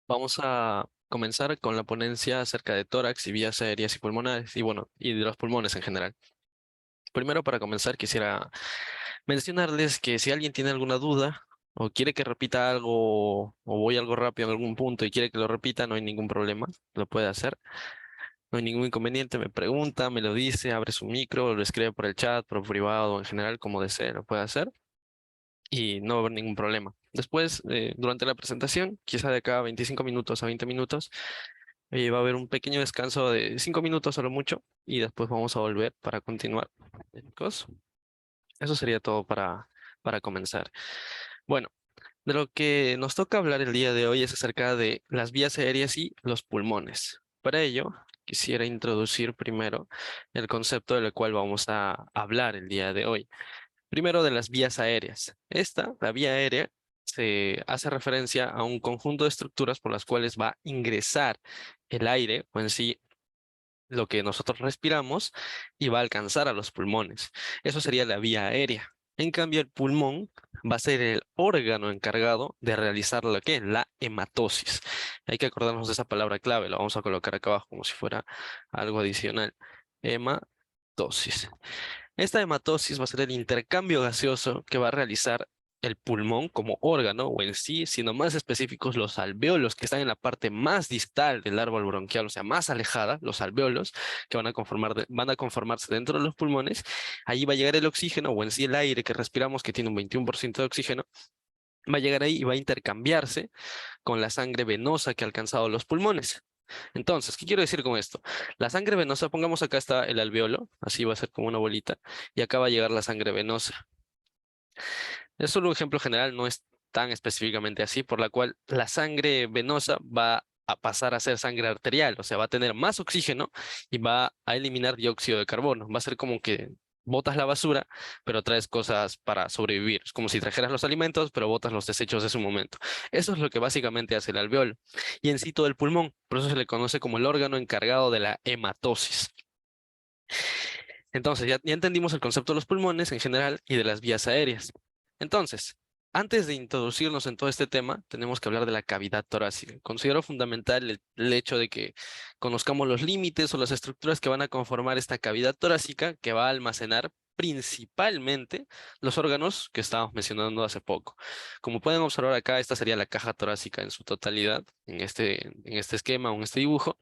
Vamos a comenzar con la ponencia acerca de tórax y vías aéreas y pulmonares, y bueno, y de los pulmones en general. Primero, para comenzar, quisiera mencionarles que si alguien tiene alguna duda o quiere que repita algo o voy algo rápido en algún punto y quiere que lo repita, no hay ningún problema, lo puede hacer. No hay ningún inconveniente, me pregunta, me lo dice, abre su micro, lo escribe por el chat, por privado, en general, como desee, lo puede hacer y no va a haber ningún problema. Después, durante la presentación, quizá de acá a 25 minutos a 20 minutos, va a haber un pequeño descanso de 5 minutos a lo mucho y después vamos a volver para continuar. Chicos, eso sería todo para comenzar. Bueno, de lo que nos toca hablar el día de hoy es acerca de las vías aéreas y los pulmones. Para ello, quisiera introducir primero el concepto del cual vamos a hablar el día de hoy. Primero de las vías aéreas. La vía aérea, se hace referencia a un conjunto de estructuras por las cuales va a ingresar el aire o en sí lo que nosotros respiramos y va a alcanzar a los pulmones. Eso sería la vía aérea. En cambio, el pulmón va a ser el órgano encargado de realizar la hematosis. Hay que acordarnos de esa palabra clave, la vamos a colocar acá abajo como si fuera algo adicional. Hematosis. Esta hematosis va a ser el intercambio gaseoso que va a realizar el pulmón como órgano o en sí, siendo más específicos los alvéolos que están en la parte más distal del árbol bronquial, o sea, más alejada, los alvéolos que van a conformarse dentro de los pulmones. Allí va a llegar el oxígeno o en sí el aire que respiramos, que tiene un 21% de oxígeno, va a llegar ahí y va a intercambiarse con la sangre venosa que ha alcanzado los pulmones. Entonces, ¿qué quiero decir con esto? La sangre venosa, pongamos acá está el alveolo, así va a ser como una bolita, y acá va a llegar la sangre venosa. Es solo un ejemplo general, no es tan específicamente así, por la cual la sangre venosa va a pasar a ser sangre arterial, o sea, va a tener más oxígeno y va a eliminar dióxido de carbono. Va a ser como que botas la basura, pero traes cosas para sobrevivir. Es como si trajeras los alimentos, pero botas los desechos de su momento. Eso es lo que básicamente hace el alveolo. Y en sí todo el pulmón, por eso se le conoce como el órgano encargado de la hematosis. Entonces, ya entendimos el concepto de los pulmones en general y de las vías aéreas. Entonces, antes de introducirnos en todo este tema, tenemos que hablar de la cavidad torácica. Considero fundamental el hecho de que conozcamos los límites o las estructuras que van a conformar esta cavidad torácica que va a almacenar principalmente los órganos que estábamos mencionando hace poco. Como pueden observar acá, esta sería la caja torácica en su totalidad, en este esquema o en este dibujo,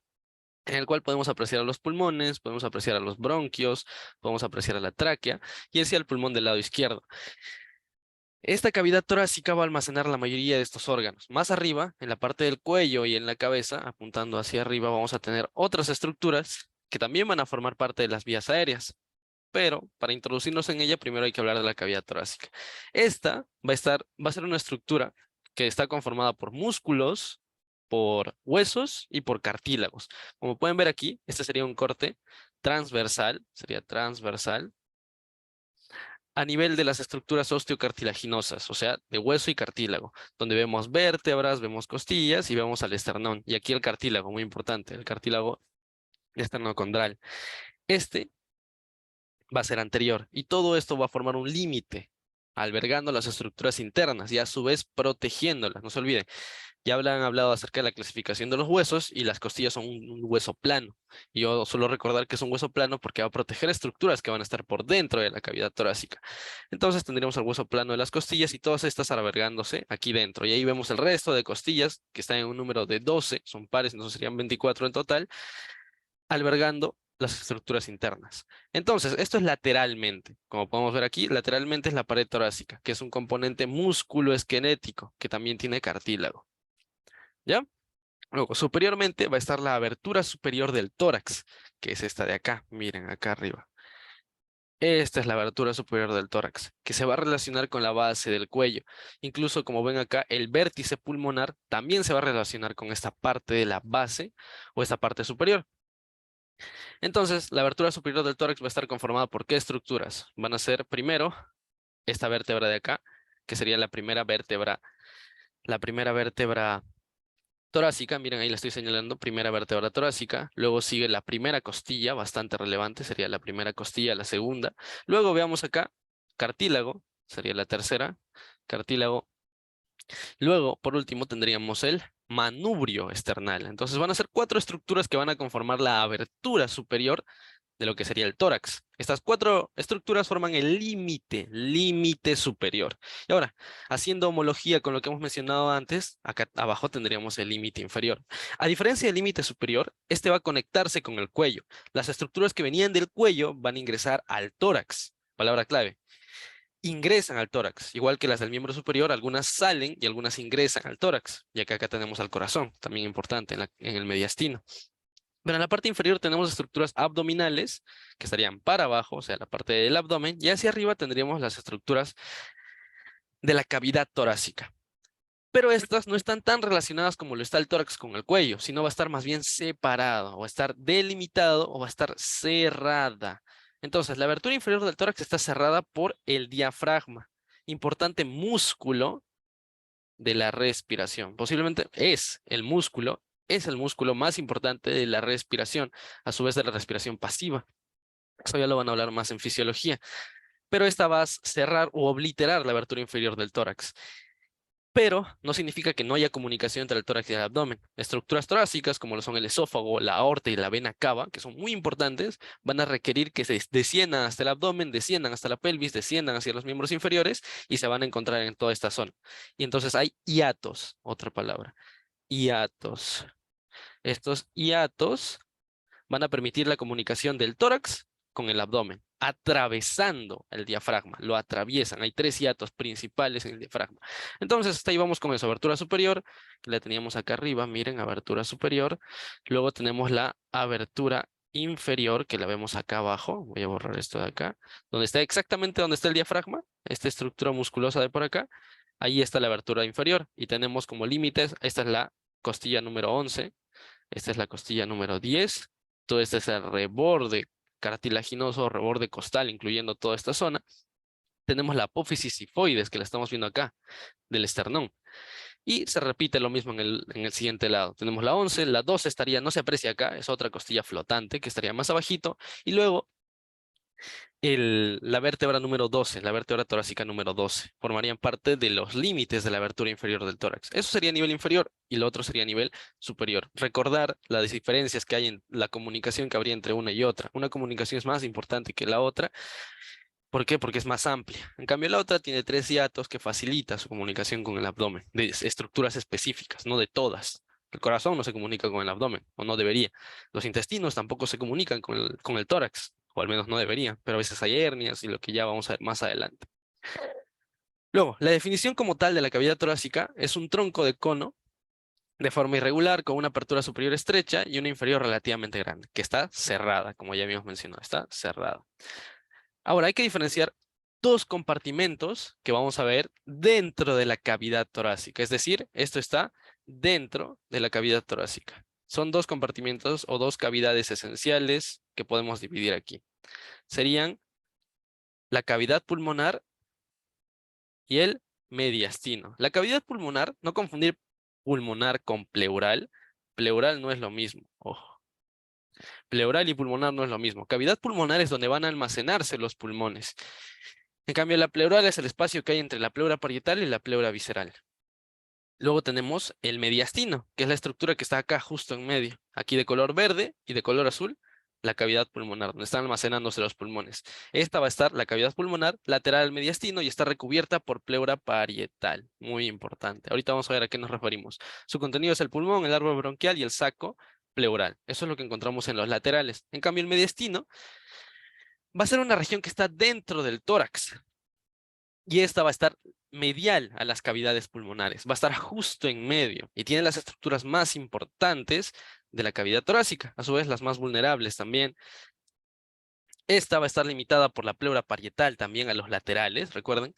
en el cual podemos apreciar a los pulmones, podemos apreciar a los bronquios, podemos apreciar a la tráquea y ese al pulmón del lado izquierdo. Esta cavidad torácica va a almacenar la mayoría de estos órganos. Más arriba, en la parte del cuello y en la cabeza, apuntando hacia arriba, vamos a tener otras estructuras que también van a formar parte de las vías aéreas. Pero para introducirnos en ella, primero hay que hablar de la cavidad torácica. Esta va a ser una estructura que está conformada por músculos, por huesos y por cartílagos. Como pueden ver aquí, este sería un corte transversal, sería transversal, a nivel de las estructuras osteocartilaginosas, o sea, de hueso y cartílago, donde vemos vértebras, vemos costillas y vemos al esternón. Y aquí el cartílago, muy importante, el cartílago esternocondral. Este va a ser anterior y todo esto va a formar un límite, albergando las estructuras internas y a su vez protegiéndolas. No se olviden, ya han hablado acerca de la clasificación de los huesos y las costillas son un hueso plano. Y yo suelo recordar que es un hueso plano porque va a proteger estructuras que van a estar por dentro de la cavidad torácica. Entonces tendríamos el hueso plano de las costillas y todas estas albergándose aquí dentro. Y ahí vemos el resto de costillas que están en un número de 12, son pares, entonces serían 24 en total, albergando las estructuras internas. Entonces, esto es lateralmente. Como podemos ver aquí, lateralmente es la pared torácica, que es un componente músculo-esquelético, que también tiene cartílago. ¿Ya? Luego, superiormente va a estar la abertura superior del tórax, que es esta de acá. Miren, acá arriba. Esta es la abertura superior del tórax, que se va a relacionar con la base del cuello. Incluso, como ven acá, el vértice pulmonar también se va a relacionar con esta parte de la base o esta parte superior. Entonces, la abertura superior del tórax va a estar conformada por ¿qué estructuras? Van a ser primero esta vértebra de acá, que sería la primera vértebra torácica. Miren, ahí la estoy señalando, primera vértebra torácica. Luego sigue la primera costilla, bastante relevante, sería la primera costilla, la segunda. Luego veamos acá, cartílago, sería la tercera, cartílago Luego, por último, tendríamos el manubrio esternal. Entonces van a ser 4 estructuras que van a conformar la abertura superior de lo que sería el tórax. Estas 4 estructuras forman el límite superior. Y ahora, haciendo homología con lo que hemos mencionado antes, acá abajo tendríamos el límite inferior. A diferencia del límite superior, este va a conectarse con el cuello. Las estructuras que venían del cuello van a ingresar al tórax. Palabra clave. Ingresan al tórax, igual que las del miembro superior, algunas salen y algunas ingresan al tórax, ya que acá tenemos al corazón, también importante en el mediastino. Pero en la parte inferior tenemos estructuras abdominales que estarían para abajo, o sea, la parte del abdomen, y hacia arriba tendríamos las estructuras de la cavidad torácica. Pero estas no están tan relacionadas como lo está el tórax con el cuello, sino va a estar más bien separado, o va a estar delimitado o va a estar cerrada. Entonces, la abertura inferior del tórax está cerrada por el diafragma, importante músculo de la respiración. Posiblemente es el músculo más importante de la respiración, a su vez de la respiración pasiva. Eso ya lo van a hablar más en fisiología. Pero esta va a cerrar o obliterar la abertura inferior del tórax. Pero no significa que no haya comunicación entre el tórax y el abdomen. Estructuras torácicas, como lo son el esófago, la aorta y la vena cava, que son muy importantes, van a requerir que se desciendan hasta el abdomen, desciendan hasta la pelvis, desciendan hacia los miembros inferiores y se van a encontrar en toda esta zona. Y entonces hay hiatos, otra palabra, hiatos. Estos hiatos van a permitir la comunicación del tórax con el abdomen, atravesando el diafragma, lo atraviesan. Hay 3 hiatos principales en el diafragma. Entonces, hasta ahí vamos con eso. Abertura superior, que la teníamos acá arriba, miren, abertura superior. Luego tenemos la abertura inferior, que la vemos acá abajo. Voy a borrar esto de acá. Donde está exactamente donde está el diafragma, esta estructura musculosa de por acá. Ahí está la abertura inferior. Y tenemos como límites, esta es la costilla número 11. Esta es la costilla número 10. Todo este es el reborde cartilaginoso, reborde costal, incluyendo toda esta zona. Tenemos la apófisis sifoides, que la estamos viendo acá, del esternón. Y se repite lo mismo en el siguiente lado. Tenemos la 11, la 12 estaría, no se aprecia acá, es otra costilla flotante, que estaría más abajito. Y luego la vértebra número 12, la vértebra torácica número 12, formarían parte de los límites de la abertura inferior del tórax. Eso sería a nivel inferior y lo otro sería a nivel superior. Recordar las diferencias que hay en la comunicación que habría entre una y otra. Una comunicación es más importante que la otra. ¿Por qué? Porque es más amplia. En cambio, la otra tiene 3 hiatos que facilita su comunicación con el abdomen, de estructuras específicas, no de todas. El corazón no se comunica con el abdomen, o no debería. Los intestinos tampoco se comunican con el tórax, o al menos no deberían, pero a veces hay hernias y lo que ya vamos a ver más adelante. Luego, la definición como tal de la cavidad torácica es un tronco de cono de forma irregular, con una apertura superior estrecha y una inferior relativamente grande, que está cerrada, como ya habíamos mencionado, está cerrada. Ahora, hay que diferenciar 2 compartimentos que vamos a ver dentro de la cavidad torácica. Es decir, esto está dentro de la cavidad torácica. Son 2 compartimentos o 2 cavidades esenciales que podemos dividir aquí. Serían la cavidad pulmonar y el mediastino. La cavidad pulmonar, no confundir pulmonar con pleural. Pleural no es lo mismo, ojo. Pleural y pulmonar no es lo mismo. Cavidad pulmonar es donde van a almacenarse los pulmones. En cambio, la pleural es el espacio que hay entre la pleura parietal y la pleura visceral. Luego tenemos el mediastino, que es la estructura que está acá justo en medio. Aquí de color verde y de color azul, la cavidad pulmonar, donde están almacenándose los pulmones. Esta va a estar la cavidad pulmonar lateral al mediastino y está recubierta por pleura parietal. Muy importante. Ahorita vamos a ver a qué nos referimos. Su contenido es el pulmón, el árbol bronquial y el saco pleural. Eso es lo que encontramos en los laterales. En cambio, el mediastino va a ser una región que está dentro del tórax. Y esta va a estar medial a las cavidades pulmonares, va a estar justo en medio y tiene las estructuras más importantes de la cavidad torácica, a su vez las más vulnerables también. Esta va a estar limitada por la pleura parietal también a los laterales, recuerden,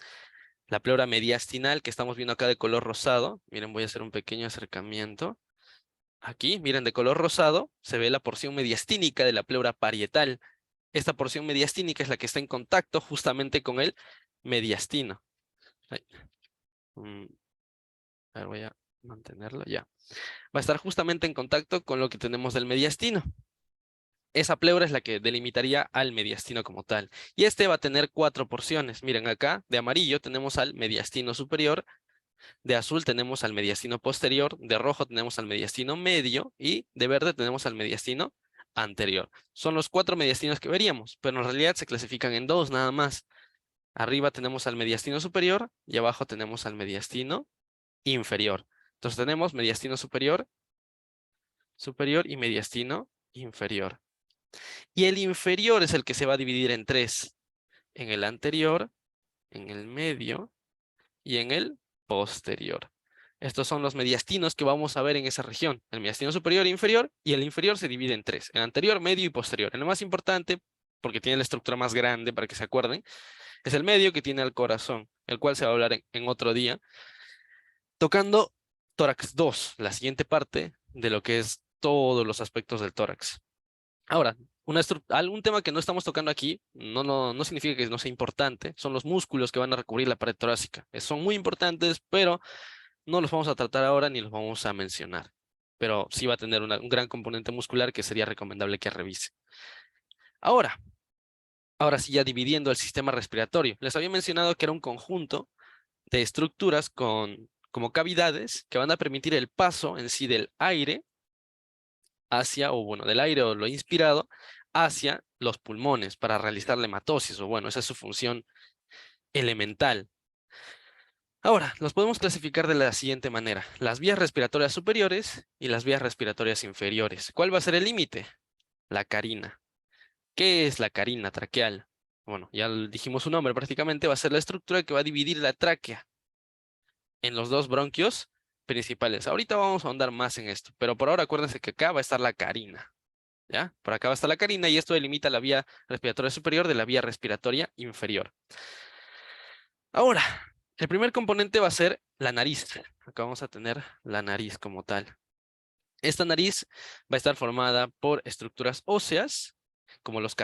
la pleura mediastinal que estamos viendo acá de color rosado. Miren, voy a hacer un pequeño acercamiento. Aquí, miren, de color rosado se ve la porción mediastínica de la pleura parietal. Esta porción mediastínica es la que está en contacto justamente con el mediastino. Ay, a ver, voy a mantenerlo ya. Va a estar justamente en contacto con lo que tenemos del mediastino. Esa pleura es la que delimitaría al mediastino como tal. Y este va a tener 4 porciones. Miren acá, de amarillo tenemos al mediastino superior, De azul tenemos al mediastino posterior, de rojo tenemos al mediastino medio y de verde tenemos al mediastino anterior. Son los 4 mediastinos que veríamos, pero en realidad se clasifican en 2 nada más. Arriba tenemos al mediastino superior y abajo tenemos al mediastino inferior. Entonces tenemos mediastino superior, superior y mediastino inferior. Y el inferior es el que se va a dividir en 3. En el anterior, en el medio y en el posterior. Estos son los mediastinos que vamos a ver en esa región. El mediastino superior e inferior, y el inferior se divide en 3. El anterior, medio y posterior. El más importante, porque tiene la estructura más grande para que se acuerden, es el medio, que tiene el corazón, el cual se va a hablar en otro día, tocando tórax 2, la siguiente parte de lo que es todos los aspectos del tórax. Ahora, algún tema que no estamos tocando aquí no significa que no sea importante. Son los músculos que van a recubrir la pared torácica. Son muy importantes, pero no los vamos a tratar ahora ni los vamos a mencionar. Pero sí va a tener un gran componente muscular que sería recomendable que revise. Ahora sí, ya dividiendo el sistema respiratorio. Les había mencionado que era un conjunto de estructuras como cavidades que van a permitir el paso en sí del aire hacia, o bueno, del aire o lo inspirado, hacia los pulmones para realizar la hematosis, o bueno, esa es su función elemental. Ahora, los podemos clasificar de la siguiente manera: las vías respiratorias superiores y las vías respiratorias inferiores. ¿Cuál va a ser el límite? La carina. ¿Qué es la carina traqueal? Bueno, ya dijimos su nombre prácticamente, va a ser la estructura que va a dividir la tráquea en los dos bronquios principales. Ahorita vamos a ahondar más en esto, pero por ahora acuérdense que acá va a estar la carina. ¿Ya? Por acá va a estar la carina y esto delimita la vía respiratoria superior de la vía respiratoria inferior. Ahora, el primer componente va a ser la nariz. Acá vamos a tener la nariz como tal. Esta nariz va a estar formada por estructuras óseas, como los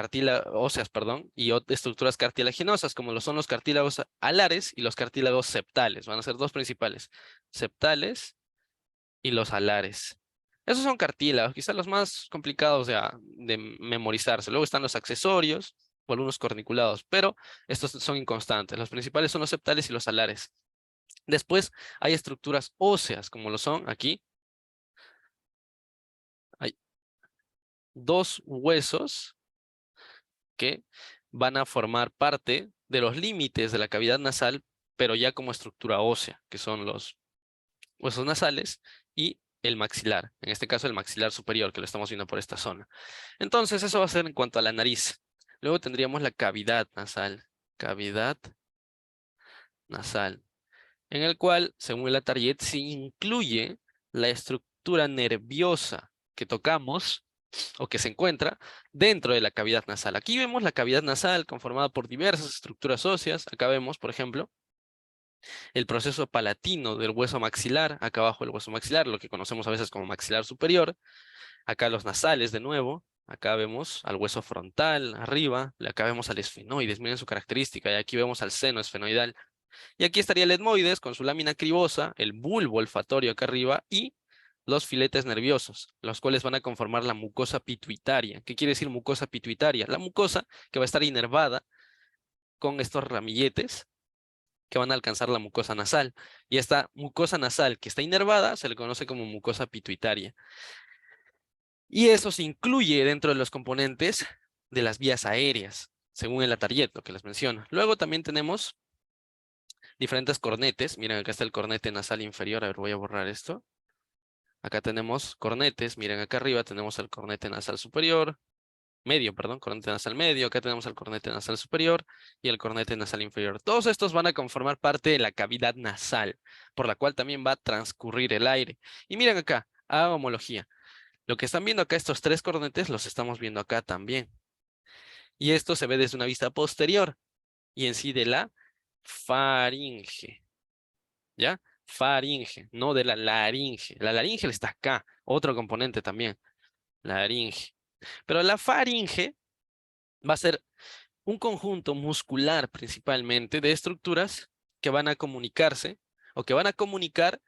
óseas, perdón, y estructuras cartilaginosas, como lo son los cartílagos alares y los cartílagos septales. Van a ser dos principales: septales y los alares. Esos son cartílagos, quizás los más complicados de memorizarse. Luego están los accesorios o algunos corniculados, pero estos son inconstantes. Los principales son los septales y los alares. Después hay estructuras óseas, como lo son aquí. Hay dos huesos que van a formar parte de los límites de la cavidad nasal, pero ya como estructura ósea, que son los huesos nasales y el maxilar, en este caso el maxilar superior, que lo estamos viendo por esta zona. Entonces, eso va a ser en cuanto a la nariz. Luego tendríamos la cavidad nasal, en el cual, según el Atariet, se incluye la estructura nerviosa que tocamos o que se encuentra dentro de la cavidad nasal. Aquí vemos la cavidad nasal conformada por diversas estructuras óseas. Acá vemos, por ejemplo, el proceso palatino del hueso maxilar, acá abajo el hueso maxilar, lo que conocemos a veces como maxilar superior. Acá los nasales de nuevo, acá vemos al hueso frontal arriba, acá vemos al esfenoides, miren su característica, y aquí vemos al seno esfenoidal. Y aquí estaría el etmoides con su lámina cribosa, el bulbo olfatorio acá arriba y los filetes nerviosos, los cuales van a conformar la mucosa pituitaria. ¿Qué quiere decir mucosa pituitaria? La mucosa que va a estar inervada con estos ramilletes que van a alcanzar la mucosa nasal. Y esta mucosa nasal que está inervada se le conoce como mucosa pituitaria. Y eso se incluye dentro de los componentes de las vías aéreas, según el Atariet, lo que les menciono. Luego también tenemos diferentes cornetes. Miren, acá está el cornete nasal inferior. A ver, voy a borrar esto. Acá tenemos cornetes. Miren, acá arriba tenemos el cornete nasal superior. Medio, perdón, cornete nasal medio. Acá tenemos el cornete nasal superior y el cornete nasal inferior. Todos estos van a conformar parte de la cavidad nasal, por la cual también va a transcurrir el aire. Y miren acá, a homología. Lo que están viendo acá, estos tres cornetes, los estamos viendo acá también. Y esto se ve desde una vista posterior y en sí de la faringe. ¿Ya? Faringe, no de la laringe. La laringe está acá, otro componente también, laringe. Pero la faringe va a ser un conjunto muscular principalmente de estructuras que van a comunicarse o que van a comunicar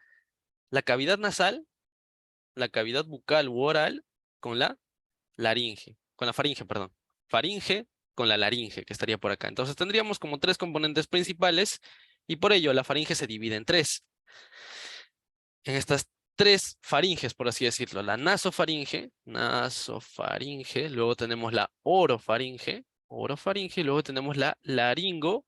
la cavidad nasal, la cavidad bucal u oral con la laringe, con la faringe, perdón. Faringe con la laringe, que estaría por acá. Entonces tendríamos como tres componentes principales y por ello la faringe se divide en tres. En estas tres faringes, por así decirlo. La nasofaringe, luego tenemos la orofaringe, y luego tenemos la laringofaringe,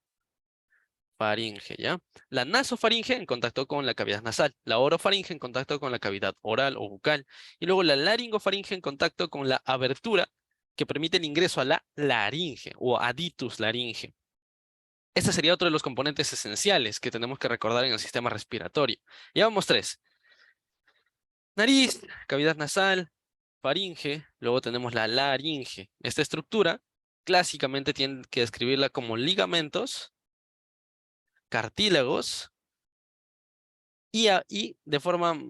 ¿ya? La nasofaringe en contacto con la cavidad nasal, la orofaringe en contacto con la cavidad oral o bucal, y luego la laringofaringe en contacto con la abertura que permite el ingreso a la laringe o aditus laringe. Este sería otro de los componentes esenciales que tenemos que recordar en el sistema respiratorio. Ya vamos tres. Nariz, cavidad nasal, faringe, luego tenemos la laringe. Esta estructura clásicamente tiene que describirla como ligamentos, cartílagos y de forma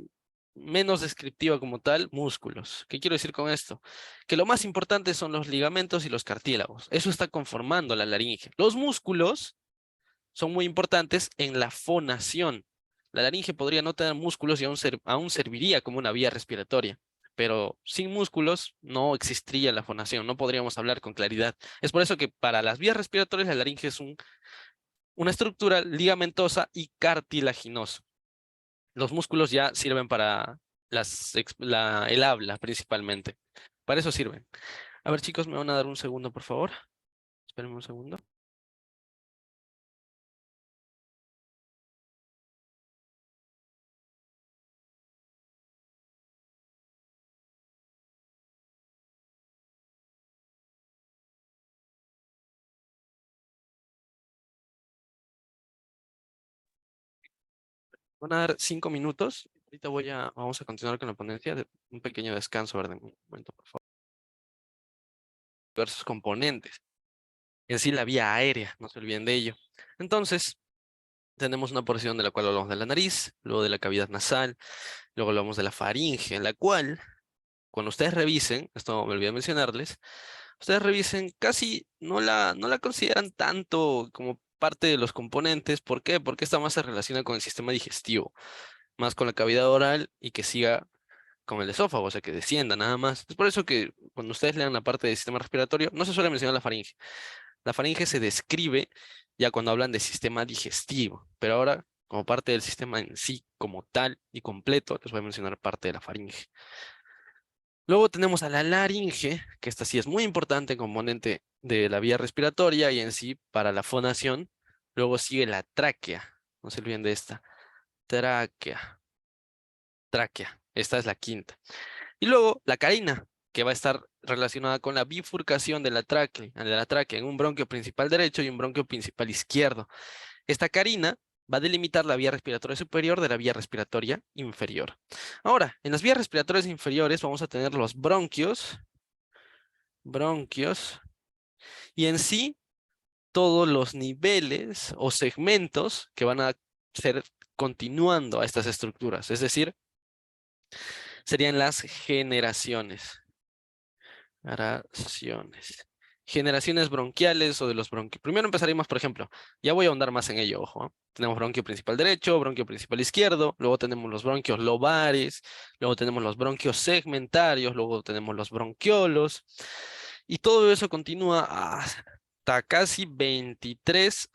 menos descriptiva como tal, músculos. ¿Qué quiero decir con esto? Que lo más importante son los ligamentos y los cartílagos. Eso está conformando la laringe. Los músculos son muy importantes en la fonación. La laringe podría no tener músculos y aún serviría como una vía respiratoria, pero sin músculos no existiría la fonación, no podríamos hablar con claridad. Es por eso que para las vías respiratorias la laringe es una estructura ligamentosa y cartilaginosa. Los músculos ya sirven para el habla principalmente. Para eso sirven. A ver, chicos, me van a dar un segundo, por favor. Espérenme un segundo. Van a dar 5 minutos. Ahorita vamos a continuar con la ponencia de un pequeño descanso, ¿verdad? Un momento, por favor. Diversos componentes. En sí, la vía aérea, no se olviden de ello. Entonces, tenemos una porción de la cual hablamos de la nariz, luego de la cavidad nasal, luego hablamos de la faringe, en la cual, cuando ustedes revisen, esto me olvidé mencionarles, ustedes revisen, casi no la consideran tanto como parte de los componentes. ¿Por qué? Porque esta más se relaciona con el sistema digestivo, más con la cavidad oral y que siga con el esófago, o sea, que descienda nada más. Es por eso que cuando ustedes lean la parte del sistema respiratorio, no se suele mencionar la faringe. La faringe se describe ya cuando hablan de sistema digestivo, pero ahora, como parte del sistema en sí, como tal y completo, les voy a mencionar parte de la faringe. Luego tenemos a la laringe, que esta sí es muy importante componente de la vía respiratoria y en sí para la fonación. Luego sigue la tráquea, no se olviden de esta. Tráquea, tráquea, esta es la quinta. Y luego la carina, que va a estar relacionada con la bifurcación de la tráquea en un bronquio principal derecho y un bronquio principal izquierdo. Esta carina va a delimitar la vía respiratoria superior de la vía respiratoria inferior. Ahora, en las vías respiratorias inferiores vamos a tener los bronquios, y en sí todos los niveles o segmentos que van a ser continuando a estas estructuras, es decir, serían las generaciones. Generaciones bronquiales o de los bronquios. Primero empezaremos, por ejemplo, ya voy a ahondar más en ello, ojo. Tenemos bronquio principal derecho, bronquio principal izquierdo, luego tenemos los bronquios lobares, luego tenemos los bronquios segmentarios, luego tenemos los bronquiolos, y todo eso continúa hasta casi 23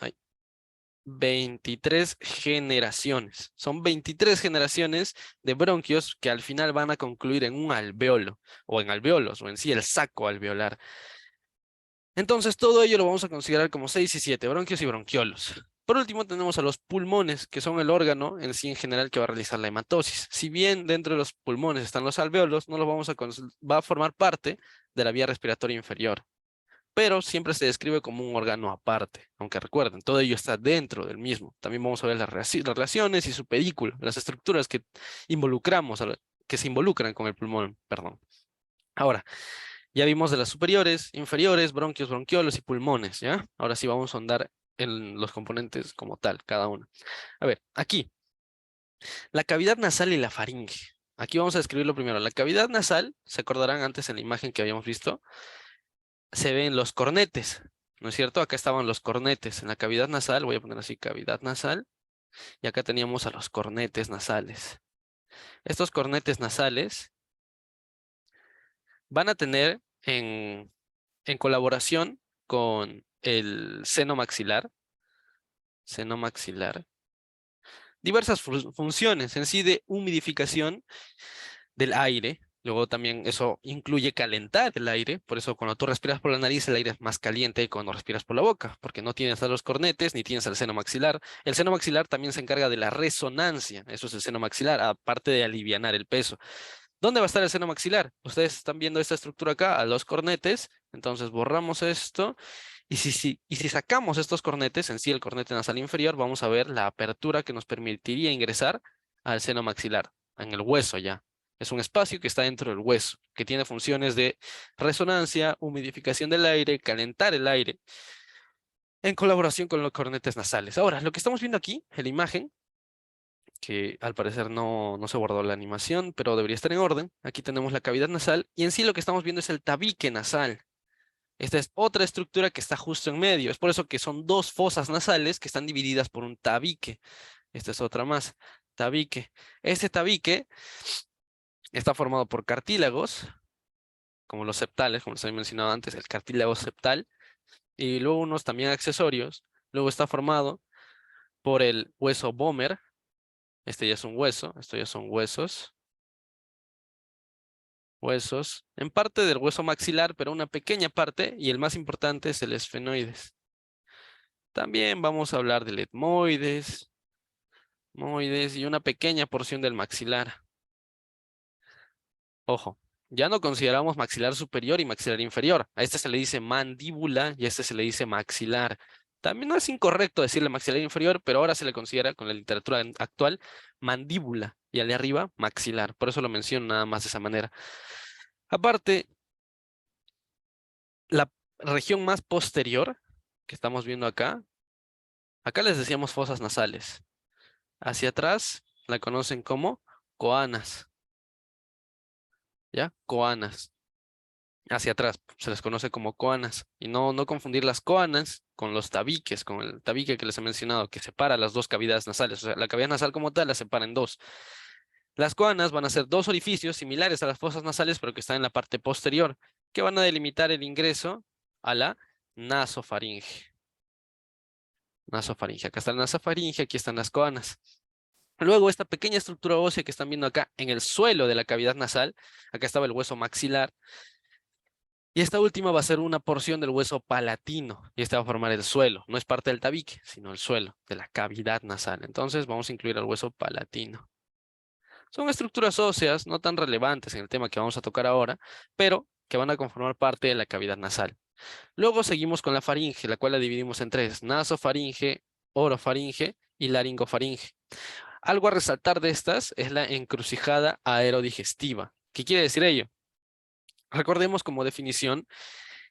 generaciones. Son 23 generaciones de bronquios que al final van a concluir en un alveolo, o en alveolos, o en sí el saco alveolar. Entonces todo ello lo vamos a considerar como 6 y 7, bronquios y bronquiolos. Por último tenemos a los pulmones, que son el órgano en sí en general que va a realizar la hematosis. Si bien dentro de los pulmones están los alveolos, no los va a formar parte de la vía respiratoria inferior, pero siempre se describe como un órgano aparte, aunque recuerden, todo ello está dentro del mismo. También vamos a ver las relaciones y su pedículo, las estructuras que que se involucran con el pulmón, perdón. Ahora, ya vimos de las superiores, inferiores, bronquios, bronquiolos y pulmones, ¿ya? Ahora sí vamos a ahondar en los componentes como tal, cada uno. A ver, aquí, la cavidad nasal y la faringe. Aquí vamos a describirlo primero. La cavidad nasal, se acordarán antes en la imagen que habíamos visto, se ven los cornetes, ¿no es cierto? Acá estaban los cornetes en la cavidad nasal, voy a poner así cavidad nasal, y acá teníamos a los cornetes nasales. Estos cornetes nasales van a tener en colaboración con el seno maxilar, diversas funciones en sí de humidificación del aire. Luego también eso incluye calentar el aire, por eso cuando tú respiras por la nariz el aire es más caliente que cuando respiras por la boca, porque no tienes a los cornetes ni tienes el seno maxilar. El seno maxilar también se encarga de la resonancia, eso es el seno maxilar, aparte de alivianar el peso. ¿Dónde va a estar el seno maxilar? Ustedes están viendo esta estructura acá, a los cornetes, entonces borramos esto, y si sacamos estos cornetes, en sí el cornete nasal inferior, vamos a ver la apertura que nos permitiría ingresar al seno maxilar, en el hueso ya. Es un espacio que está dentro del hueso, que tiene funciones de resonancia, humidificación del aire, calentar el aire, en colaboración con los cornetes nasales. Ahora, lo que estamos viendo aquí, en la imagen, que al parecer no se guardó la animación, pero debería estar en orden. Aquí tenemos la cavidad nasal, y en sí lo que estamos viendo es el tabique nasal. Esta es otra estructura que está justo en medio. Es por eso que son dos fosas nasales que están divididas por un tabique. Esta es otra más. Tabique. Este tabique está formado por cartílagos, como los septales, como les había mencionado antes, el cartílago septal, y luego unos también accesorios. Luego está formado por el hueso vomer. Este ya es un hueso, estos ya son huesos. Huesos, en parte del hueso maxilar, pero una pequeña parte, y el más importante es el esfenoides. También vamos a hablar del etmoides, moides y una pequeña porción del maxilar. Ojo, ya no consideramos maxilar superior y maxilar inferior. A este se le dice mandíbula y a este se le dice maxilar. También no es incorrecto decirle maxilar inferior, pero ahora se le considera, con la literatura actual, mandíbula y al de arriba, maxilar. Por eso lo menciono nada más de esa manera. Aparte, la región más posterior que estamos viendo acá les decíamos fosas nasales. Hacia atrás la conocen como coanas, ¿ya? Coanas. Hacia atrás se les conoce como coanas. Y no confundir las coanas con los tabiques, con el tabique que les he mencionado, que separa las dos cavidades nasales. O sea, la cavidad nasal como tal la separa en dos. Las coanas van a ser dos orificios similares a las fosas nasales, pero que están en la parte posterior, que van a delimitar el ingreso a la nasofaringe. Nasofaringe. Acá está la nasofaringe, aquí están las coanas. Luego, esta pequeña estructura ósea que están viendo acá en el suelo de la cavidad nasal, acá estaba el hueso maxilar, y esta última va a ser una porción del hueso palatino, y esta va a formar el suelo. No es parte del tabique, sino el suelo de la cavidad nasal. Entonces, vamos a incluir el hueso palatino. Son estructuras óseas no tan relevantes en el tema que vamos a tocar ahora, pero que van a conformar parte de la cavidad nasal. Luego seguimos con la faringe, la cual la dividimos en tres: nasofaringe, orofaringe y laringofaringe. Algo a resaltar de estas es la encrucijada aerodigestiva. ¿Qué quiere decir ello? Recordemos como definición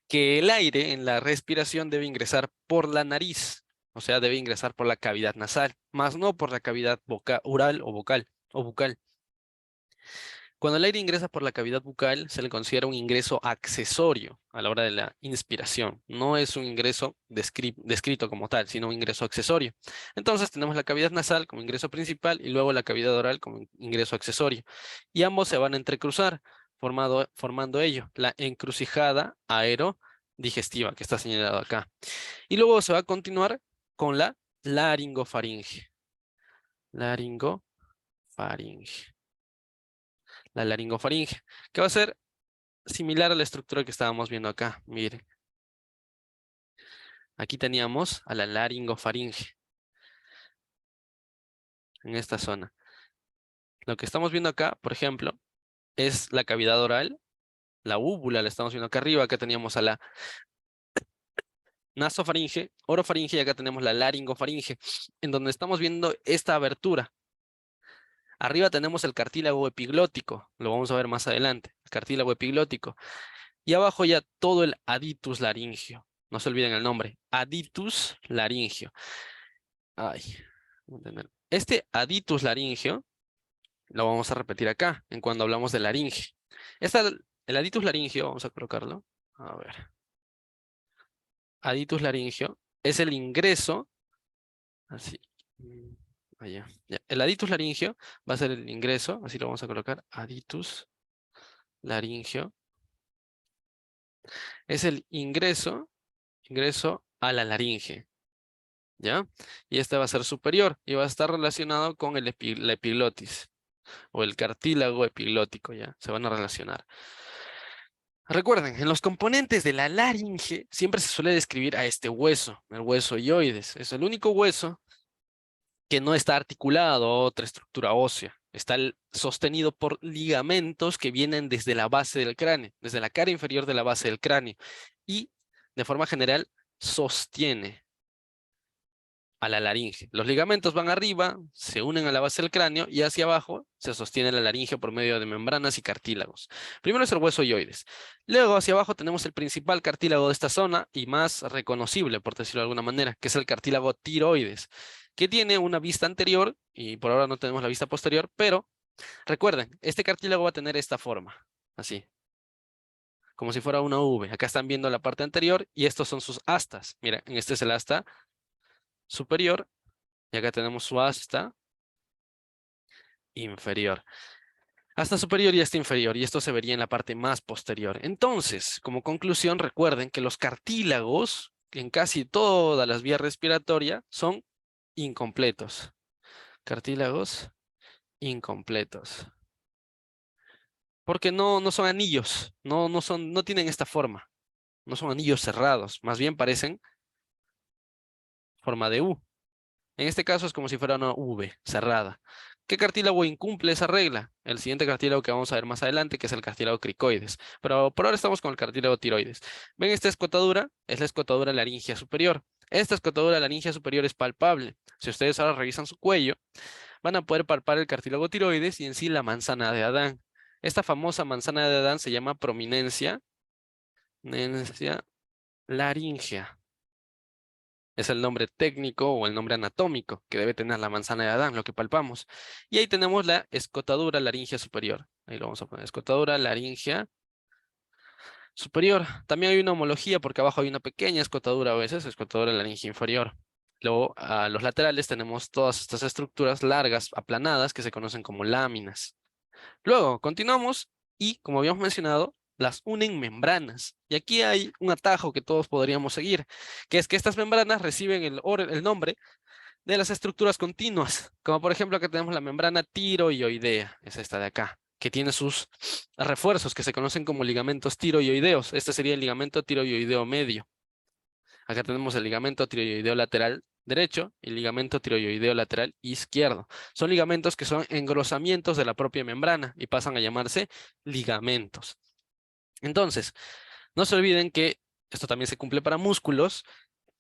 que el aire en la respiración debe ingresar por la nariz, o sea, debe ingresar por la cavidad nasal, más no por la cavidad oral o vocal o bucal. Cuando el aire ingresa por la cavidad bucal, se le considera un ingreso accesorio a la hora de la inspiración. No es un ingreso descrito como tal, sino un ingreso accesorio. Entonces tenemos la cavidad nasal como ingreso principal y luego la cavidad oral como ingreso accesorio. Y ambos se van a entrecruzar, formando ello, la encrucijada aerodigestiva, que está señalado acá. Y luego se va a continuar con la laringofaringe. Laringofaringe. La laringofaringe, que va a ser similar a la estructura que estábamos viendo acá. Miren, aquí teníamos a la laringofaringe en esta zona. Lo que estamos viendo acá, por ejemplo, es la cavidad oral, la úvula la estamos viendo acá arriba. Acá teníamos a la nasofaringe, orofaringe, y acá tenemos la laringofaringe, en donde estamos viendo esta abertura. Arriba tenemos el cartílago epiglótico, lo vamos a ver más adelante, el cartílago epiglótico. Y abajo ya todo el aditus laringio. No se olviden el nombre, aditus laringio. Ay, este aditus laringio lo vamos a repetir acá, en cuando hablamos de laringe. El aditus laringio, vamos a colocarlo. A ver. Aditus laringio es el ingreso, así. Allá. Ya. El aditus laringio va a ser el ingreso, así lo vamos a colocar. Aditus laringio es el ingreso a la laringe. ¿ya? Y este va a ser superior y va a estar relacionado con la epiglotis o el cartílago epiglótico, ¿ya? Se van a relacionar. Recuerden, en los componentes de la laringe siempre se suele describir a este hueso, el hueso hioides. Es el único hueso que no está articulado a otra estructura ósea. Está sostenido por ligamentos que vienen desde la base del cráneo, desde la cara inferior de la base del cráneo. Y, de forma general, sostiene a la laringe. Los ligamentos van arriba, se unen a la base del cráneo y hacia abajo se sostiene la laringe por medio de membranas y cartílagos. Primero es el hueso hioides. Luego hacia abajo tenemos el principal cartílago de esta zona y más reconocible, por decirlo de alguna manera, que es el cartílago tiroides, que tiene una vista anterior y por ahora no tenemos la vista posterior, pero recuerden, este cartílago va a tener esta forma, así, como si fuera una V. Acá están viendo la parte anterior y estos son sus astas. Mira, en este es el asta superior y acá tenemos su asta inferior. Asta superior y asta inferior, y esto se vería en la parte más posterior. Entonces, como conclusión, recuerden que los cartílagos en casi todas las vías respiratorias son incompletos. Cartílagos incompletos. Porque no son anillos, no tienen esta forma. No son anillos cerrados, más bien parecen forma de U. En este caso es como si fuera una V cerrada. ¿Qué cartílago incumple esa regla? El siguiente cartílago que vamos a ver más adelante, que es el cartílago cricoides. Pero por ahora estamos con el cartílago tiroides. ¿Ven esta escotadura? Es la escotadura laringea superior. Esta escotadura laringea superior es palpable. Si ustedes ahora revisan su cuello, van a poder palpar el cartílago tiroides y en sí la manzana de Adán. Esta famosa manzana de Adán se llama prominencia laringea. Es el nombre técnico o el nombre anatómico que debe tener la manzana de Adán, lo que palpamos. Y ahí tenemos la escotadura laringea superior. Ahí lo vamos a poner, escotadura laringea superior. También hay una homología porque abajo hay una pequeña escotadura a veces, escotadura laringea inferior. Luego, a los laterales tenemos todas estas estructuras largas, aplanadas, que se conocen como láminas. Luego, continuamos y, como habíamos mencionado, las unen membranas. Y aquí hay un atajo que todos podríamos seguir, que es que estas membranas reciben el nombre de las estructuras continuas, como por ejemplo acá tenemos la membrana tiroioidea, es esta de acá, que tiene sus refuerzos que se conocen como ligamentos tiroioideos. Este sería el ligamento tiroioideo medio. Acá tenemos el ligamento tiroioideo lateral derecho y el ligamento tiroioideo lateral izquierdo. Son ligamentos que son engrosamientos de la propia membrana y pasan a llamarse ligamentos. Entonces, no se olviden que esto también se cumple para músculos.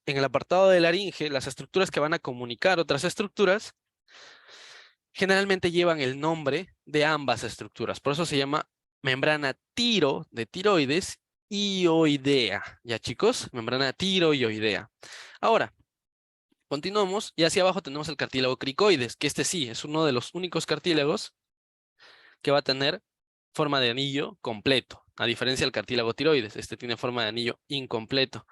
En el apartado de laringe, las estructuras que van a comunicar otras estructuras generalmente llevan el nombre de ambas estructuras. Por eso se llama membrana tiro de tiroides hioidea. ¿Ya, chicos? Membrana tiroioidea. Ahora, continuamos y hacia abajo tenemos el cartílago cricoides, que este sí es uno de los únicos cartílagos que va a tener forma de anillo completo, a diferencia del cartílago tiroides. Este tiene forma de anillo incompleto.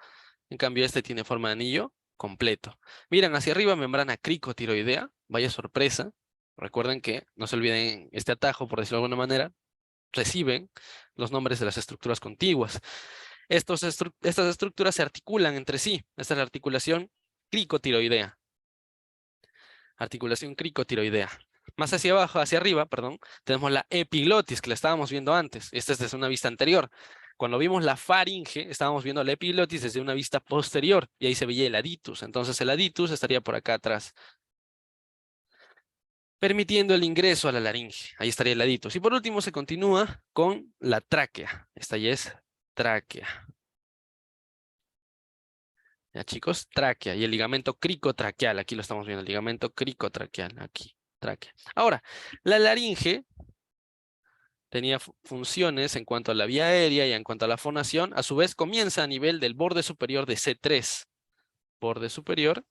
En cambio, este tiene forma de anillo completo. Miren hacia arriba, membrana cricotiroidea. Vaya sorpresa. Recuerden que, no se olviden este atajo, por decirlo de alguna manera, reciben los nombres de las estructuras contiguas. Estas estructuras se articulan entre sí. Esta es la articulación cricotiroidea. Articulación cricotiroidea. Más hacia abajo, hacia arriba, perdón, tenemos la epiglotis, que la estábamos viendo antes. Esta es desde una vista anterior. Cuando vimos la faringe, estábamos viendo la epiglotis desde una vista posterior, y ahí se veía el aditus. Entonces el aditus estaría por acá atrás, permitiendo el ingreso a la laringe. Ahí estaría el aditus. Y por último se continúa con la tráquea. Esta ya es tráquea. Ya, chicos, tráquea y el ligamento cricotraqueal. Aquí lo estamos viendo, el ligamento cricotraqueal, aquí, tráquea. Ahora, la laringe tenía funciones en cuanto a la vía aérea y en cuanto a la fonación. A su vez, comienza a nivel del borde superior de C3, borde superior,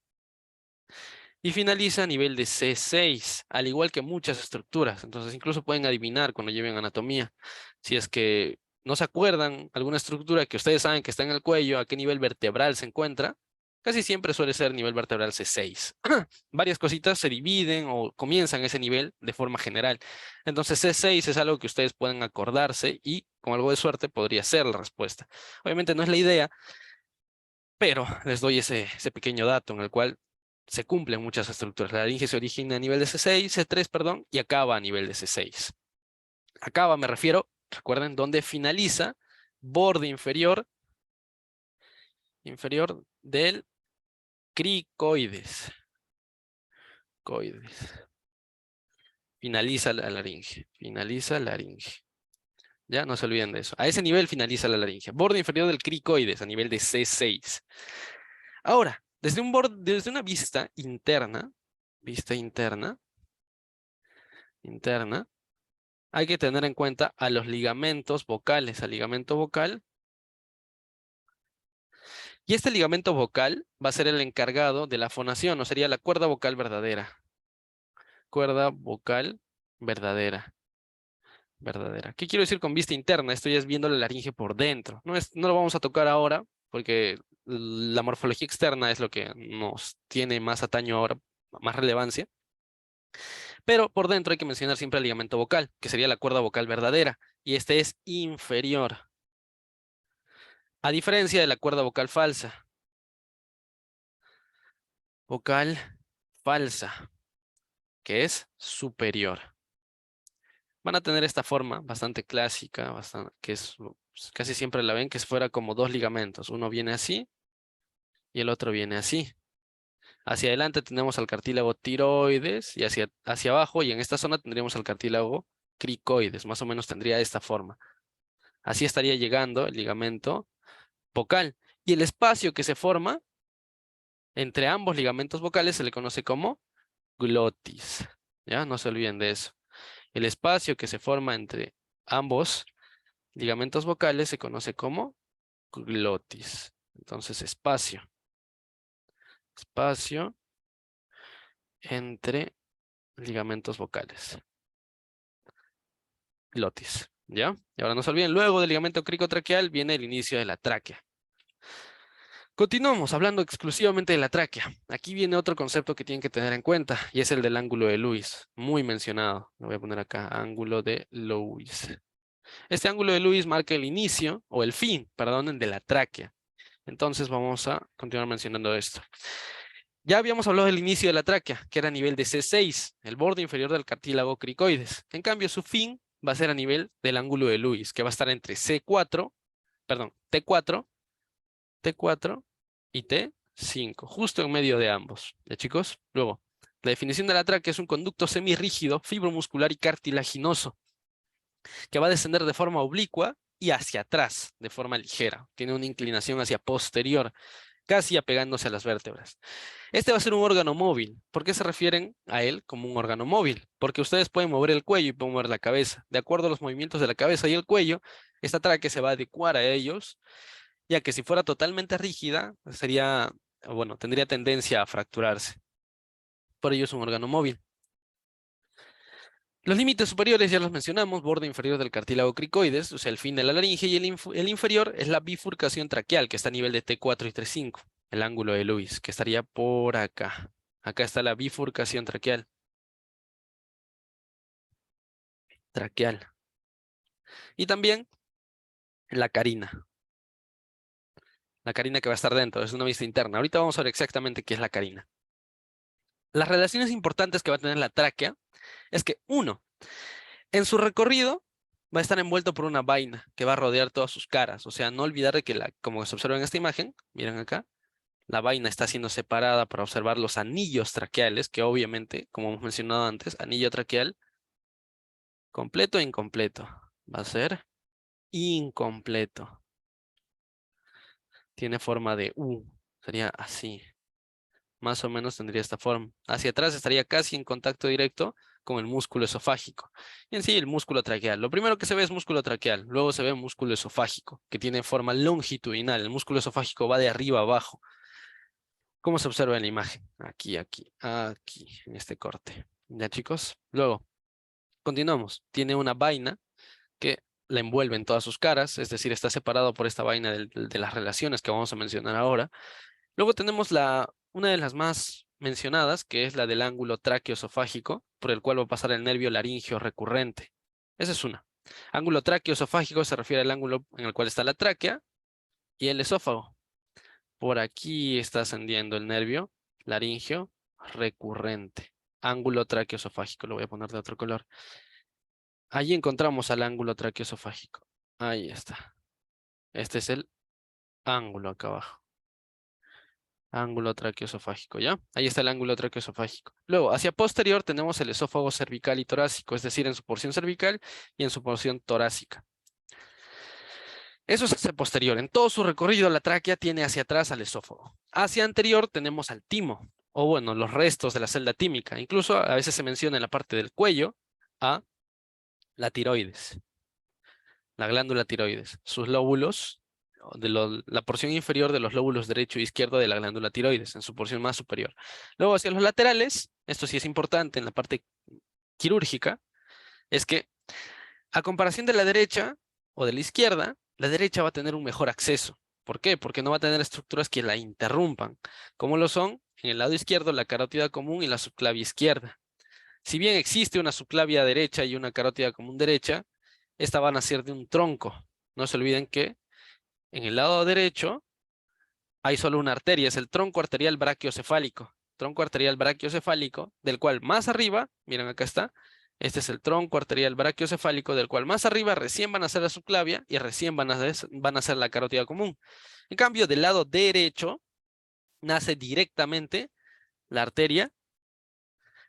y finaliza a nivel de C6, al igual que muchas estructuras. Entonces, incluso pueden adivinar cuando lleven anatomía. Si es que no se acuerdan alguna estructura que ustedes saben que está en el cuello, a qué nivel vertebral se encuentra, casi siempre suele ser nivel vertebral C6. Varias cositas se dividen o comienzan ese nivel de forma general. Entonces C6 es algo que ustedes pueden acordarse y con algo de suerte podría ser la respuesta. Obviamente no es la idea, pero les doy ese pequeño dato en el cual se cumplen muchas estructuras. La laringe se origina a nivel de C6, C3, perdón, y acaba a nivel de C6. Acaba, me refiero, recuerden, donde finaliza borde inferior del cricoides. Finaliza la laringe. Finaliza la laringe. Ya, no se olviden de eso. A ese nivel finaliza la laringe. Borde inferior del cricoides, a nivel de C6. Ahora, desde una vista interna, hay que tener en cuenta a los ligamentos vocales, al ligamento vocal. Y este ligamento vocal va a ser el encargado de la fonación, o sería la cuerda vocal verdadera. Cuerda vocal verdadera. ¿Qué quiero decir con vista interna? Esto ya es viendo la laringe por dentro. No lo vamos a tocar ahora, porque la morfología externa es lo que nos tiene más ataño ahora, más relevancia. Pero por dentro hay que mencionar siempre el ligamento vocal, que sería la cuerda vocal verdadera, y este es inferior. A diferencia de la cuerda vocal falsa. Vocal falsa, que es superior. Van a tener esta forma bastante clásica, que es casi siempre la ven, que es fuera como dos ligamentos. Uno viene así y el otro viene así. Hacia adelante tenemos al cartílago tiroides y hacia abajo, y en esta zona tendríamos al cartílago cricoides. Más o menos tendría esta forma. Así estaría llegando el ligamento vocal. Y el espacio que se forma entre ambos ligamentos vocales se le conoce como glotis. ¿Ya? No se olviden de eso. El espacio que se forma entre ambos ligamentos vocales se conoce como glotis. Entonces, espacio entre ligamentos vocales. Glotis, ¿ya? Y ahora no se olviden, luego del ligamento cricotraqueal viene el inicio de la tráquea. Continuamos hablando exclusivamente de la tráquea. Aquí viene otro concepto que tienen que tener en cuenta, y es el del ángulo de Lewis, muy mencionado. Lo voy a poner acá, ángulo de Lewis. Este ángulo de Lewis marca el inicio, o el fin, perdonen, de la tráquea. Entonces vamos a continuar mencionando esto. Ya habíamos hablado del inicio de la tráquea, que era a nivel de C6, el borde inferior del cartílago cricoides. En cambio, su fin va a ser a nivel del ángulo de Lewis, que va a estar entre T4 y T5, justo en medio de ambos. ¿Ya, chicos? Luego, la definición de la tráquea es un conducto semirrígido, fibromuscular y cartilaginoso, que va a descender de forma oblicua y hacia atrás, de forma ligera. Tiene una inclinación hacia posterior, casi apegándose a las vértebras. Este va a ser un órgano móvil. ¿Por qué se refieren a él como un órgano móvil? Porque ustedes pueden mover el cuello y pueden mover la cabeza. De acuerdo a los movimientos de la cabeza y el cuello, esta tráquea se va a adecuar a ellos, ya que si fuera totalmente rígida, tendría tendencia a fracturarse. Por ello es un órgano móvil. Los límites superiores ya los mencionamos, borde inferior del cartílago cricoides, o sea, el fin de la laringe, y el inferior es la bifurcación traqueal, que está a nivel de T4 y T5, el ángulo de Lewis, que estaría por acá. Acá está la bifurcación traqueal. Y también la carina. La carina que va a estar dentro, es una vista interna. Ahorita vamos a ver exactamente qué es la carina. Las relaciones importantes que va a tener la tráquea es que, uno, en su recorrido va a estar envuelto por una vaina que va a rodear todas sus caras. O sea, no olvidar de que, como se observa en esta imagen, miren acá, la vaina está siendo separada para observar los anillos traqueales, que obviamente, como hemos mencionado antes, anillo traqueal, completo e incompleto. Va a ser incompleto. Tiene forma de U, sería así. Más o menos tendría esta forma. Hacia atrás estaría casi en contacto directo con el músculo esofágico. Y en sí, el músculo traqueal. Lo primero que se ve es músculo traqueal, luego se ve músculo esofágico, que tiene forma longitudinal. El músculo esofágico va de arriba a abajo. ¿Cómo se observa en la imagen? Aquí, en este corte. ¿Ya, chicos? Luego, continuamos. Tiene una vaina que la envuelve en todas sus caras, es decir, está separado por esta vaina de las relaciones que vamos a mencionar ahora. Luego tenemos una de las más mencionadas, que es la del ángulo tráqueo-esofágico, por el cual va a pasar el nervio laringio recurrente. Esa es una. Ángulo tráqueo-esofágico se refiere al ángulo en el cual está la tráquea y el esófago. Por aquí está ascendiendo el nervio laringio recurrente. Ángulo traqueoesofágico, lo voy a poner de otro color. Allí encontramos al ángulo traqueoesofágico. Ahí está. Este es el ángulo acá abajo. Ángulo traqueoesofágico, ¿ya? Ahí está el ángulo traqueoesofágico. Luego, hacia posterior tenemos el esófago cervical y torácico, es decir, en su porción cervical y en su porción torácica. Eso es hacia posterior. En todo su recorrido, la tráquea tiene hacia atrás al esófago. Hacia anterior tenemos al timo, o bueno, los restos de la celda tímica. Incluso a veces se menciona en la parte del cuello a la tiroides, la glándula tiroides. Sus lóbulos, la porción inferior de los lóbulos derecho e izquierdo de la glándula tiroides, en su porción más superior. Luego hacia los laterales, esto sí es importante en la parte quirúrgica, es que a comparación de la derecha o de la izquierda, la derecha va a tener un mejor acceso. ¿Por qué? Porque no va a tener estructuras que la interrumpan, como lo son en el lado izquierdo la carótida común y la subclavia izquierda. Si bien existe una subclavia derecha y una carótida común derecha, esta van a ser de un tronco. No se olviden que en el lado derecho hay solo una arteria, es el tronco arterial brachiocefálico. Tronco arterial brachiocefálico, del cual más arriba, miren acá está, este es el tronco arterial brachiocefálico, del cual más arriba recién van a ser la subclavia y recién van a ser la carótida común. En cambio, del lado derecho nace directamente la arteria,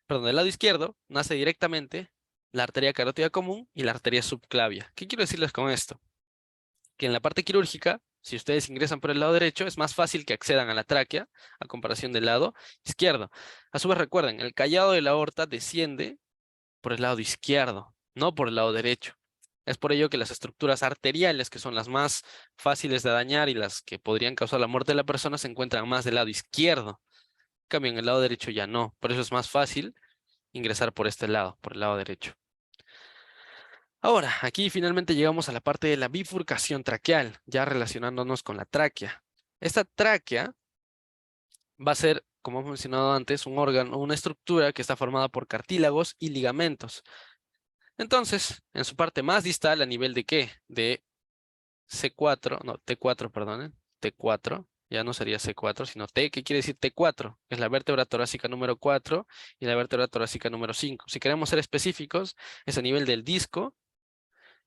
perdón, del lado izquierdo nace directamente la arteria carótida común y la arteria subclavia. ¿Qué quiero decirles con esto? Que en la parte quirúrgica, si ustedes ingresan por el lado derecho, es más fácil que accedan a la tráquea a comparación del lado izquierdo. A su vez, recuerden, el callado de la aorta desciende por el lado izquierdo, no por el lado derecho. Es por ello que las estructuras arteriales, que son las más fáciles de dañar y las que podrían causar la muerte de la persona, se encuentran más del lado izquierdo. En cambio, en el lado derecho ya no. Por eso es más fácil ingresar por este lado, por el lado derecho. Ahora, aquí finalmente llegamos a la parte de la bifurcación traqueal, ya relacionándonos con la tráquea. Esta tráquea va a ser, como hemos mencionado antes, un órgano, una estructura que está formada por cartílagos y ligamentos. Entonces, en su parte más distal, ¿a nivel de qué? De C4, no, T4, perdonen, T4, ya no sería C4, sino T, ¿qué quiere decir T4? Es la vértebra torácica número 4 y la vértebra torácica número 5. Si queremos ser específicos, es a nivel del disco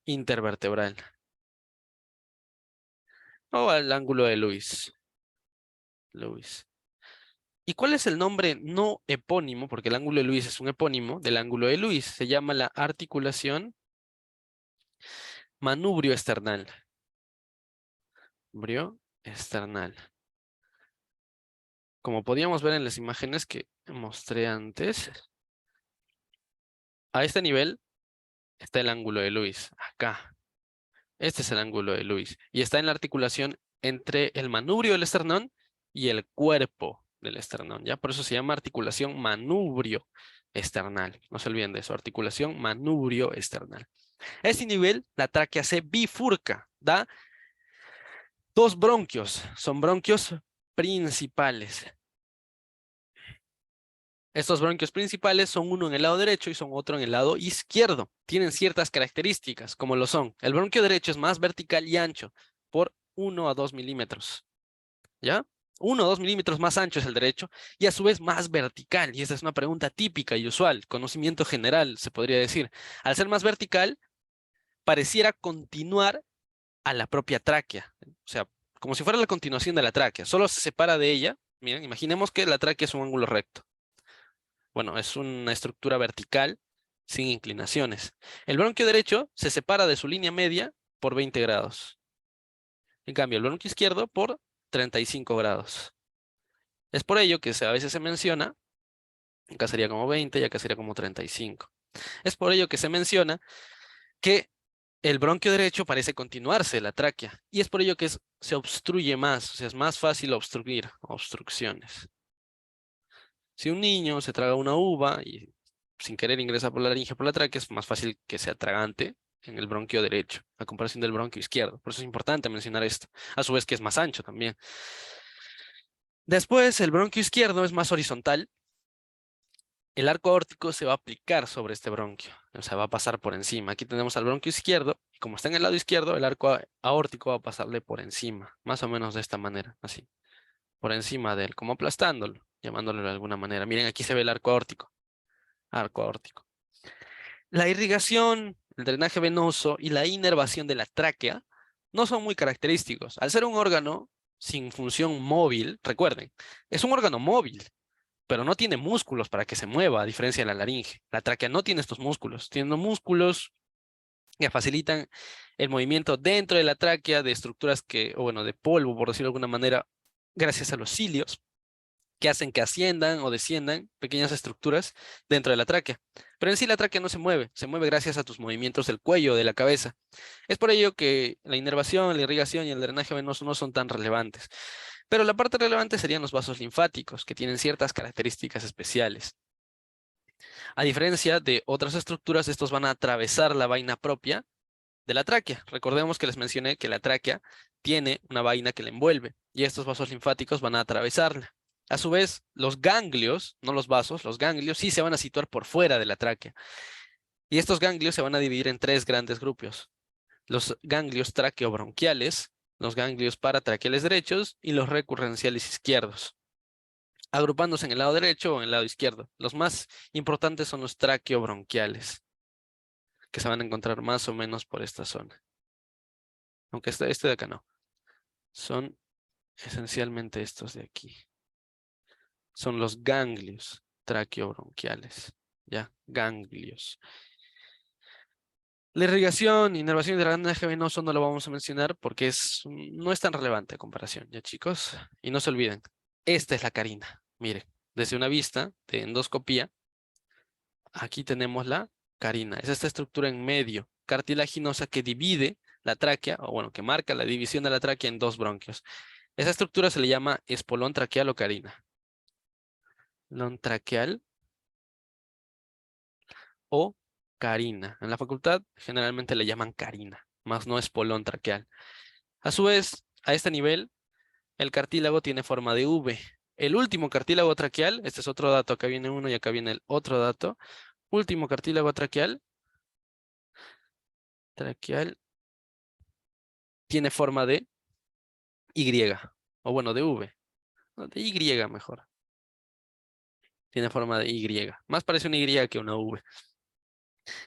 intervertebral o al ángulo de Lewis. ¿Y cuál es el nombre no epónimo? Porque el ángulo de Lewis es un epónimo del ángulo de Lewis. Se llama la articulación manubrio esternal. Manubrio esternal. Como podíamos ver en las imágenes que mostré antes, a este nivel está el ángulo de Lewis. Acá. Este es el ángulo de Lewis. Y está en la articulación entre el manubrio del esternón y el cuerpo del esternón, ¿ya? Por eso se llama articulación manubrio esternal. No se olviden de eso, articulación manubrio esternal. A este nivel, la tráquea se bifurca, da dos bronquios, son bronquios principales. Estos bronquios principales son uno en el lado derecho y son otro en el lado izquierdo. Tienen ciertas características, como lo son. El bronquio derecho es más vertical y ancho, por 1 a 2 milímetros. ¿Ya? 1 o 2 milímetros más ancho es el derecho y a su vez más vertical. Y esta es una pregunta típica y usual, conocimiento general, se podría decir. Al ser más vertical, pareciera continuar a la propia tráquea. O sea, como si fuera la continuación de la tráquea. Solo se separa de ella. Miren, imaginemos que la tráquea es un ángulo recto. Bueno, es una estructura vertical sin inclinaciones. El bronquio derecho se separa de su línea media por 20 grados. En cambio, el bronquio izquierdo por 35 grados. Es por ello que a veces se menciona, acá sería como 20 y acá sería como 35. Es por ello que se menciona que el bronquio derecho parece continuarse la tráquea. Y es por ello que se obstruye más, o sea, es más fácil obstruir, obstrucciones. Si un niño se traga una uva y sin querer ingresa por la laringe por la tráquea, es más fácil que se atragante en el bronquio derecho, a comparación del bronquio izquierdo. Por eso es importante mencionar esto. A su vez que es más ancho también. Después, el bronquio izquierdo es más horizontal. El arco aórtico se va a aplicar sobre este bronquio, o sea, va a pasar por encima. Aquí tenemos al bronquio izquierdo, y como está en el lado izquierdo, el arco aórtico va a pasarle por encima, más o menos de esta manera, así, por encima de él, como aplastándolo. llamándolo de alguna manera. Miren, aquí se ve el arco aórtico. Arco aórtico. La irrigación, el drenaje venoso y la inervación de la tráquea no son muy característicos. Al ser un órgano sin función móvil, recuerden, es un órgano móvil, pero no tiene músculos para que se mueva, a diferencia de la laringe. La tráquea no tiene estos músculos, tiene músculos que facilitan el movimiento dentro de la tráquea de estructuras que, o bueno, de polvo, por decirlo de alguna manera, gracias a los cilios, que hacen que asciendan o desciendan pequeñas estructuras dentro de la tráquea. Pero en sí la tráquea no se mueve gracias a tus movimientos del cuello o de la cabeza. Es por ello que la inervación, la irrigación y el drenaje venoso no son tan relevantes. Pero la parte relevante serían los vasos linfáticos, que tienen ciertas características especiales. A diferencia de otras estructuras, estos van a atravesar la vaina propia de la tráquea. Recordemos que les mencioné que la tráquea tiene una vaina que la envuelve y estos vasos linfáticos van a atravesarla. A su vez, los ganglios, no los vasos, los ganglios sí se van a situar por fuera de la tráquea. Y estos ganglios se van a dividir en tres grandes grupos. Los ganglios traqueobronquiales, los ganglios paratraqueales derechos y los recurrenciales izquierdos, agrupándose en el lado derecho o en el lado izquierdo. Los más importantes son los traqueobronquiales, que se van a encontrar más o menos por esta zona. Aunque este de acá no. Son esencialmente estos de aquí. Son los ganglios traqueobronquiales. ¿Ya? Ganglios. La irrigación, inervación y drenaje venoso no lo vamos a mencionar porque no es tan relevante a comparación, ¿ya chicos? Y no se olviden, esta es la carina. Miren, desde una vista de endoscopía, aquí tenemos la carina. Es esta estructura en medio, cartilaginosa que divide la tráquea, o bueno, que marca la división de la tráquea en dos bronquios. Esa estructura se le llama espolón traqueal o carina. Espolón traqueal o carina. En la facultad generalmente le llaman carina, más no espolón traqueal. A su vez, a este nivel, el cartílago tiene forma de V. El último cartílago traqueal, este es otro dato, acá viene uno y acá viene el otro dato. Último cartílago traqueal tiene forma de Y, o bueno, de V, no, de Y mejor. Tiene forma de Y. Más parece una Y que una V.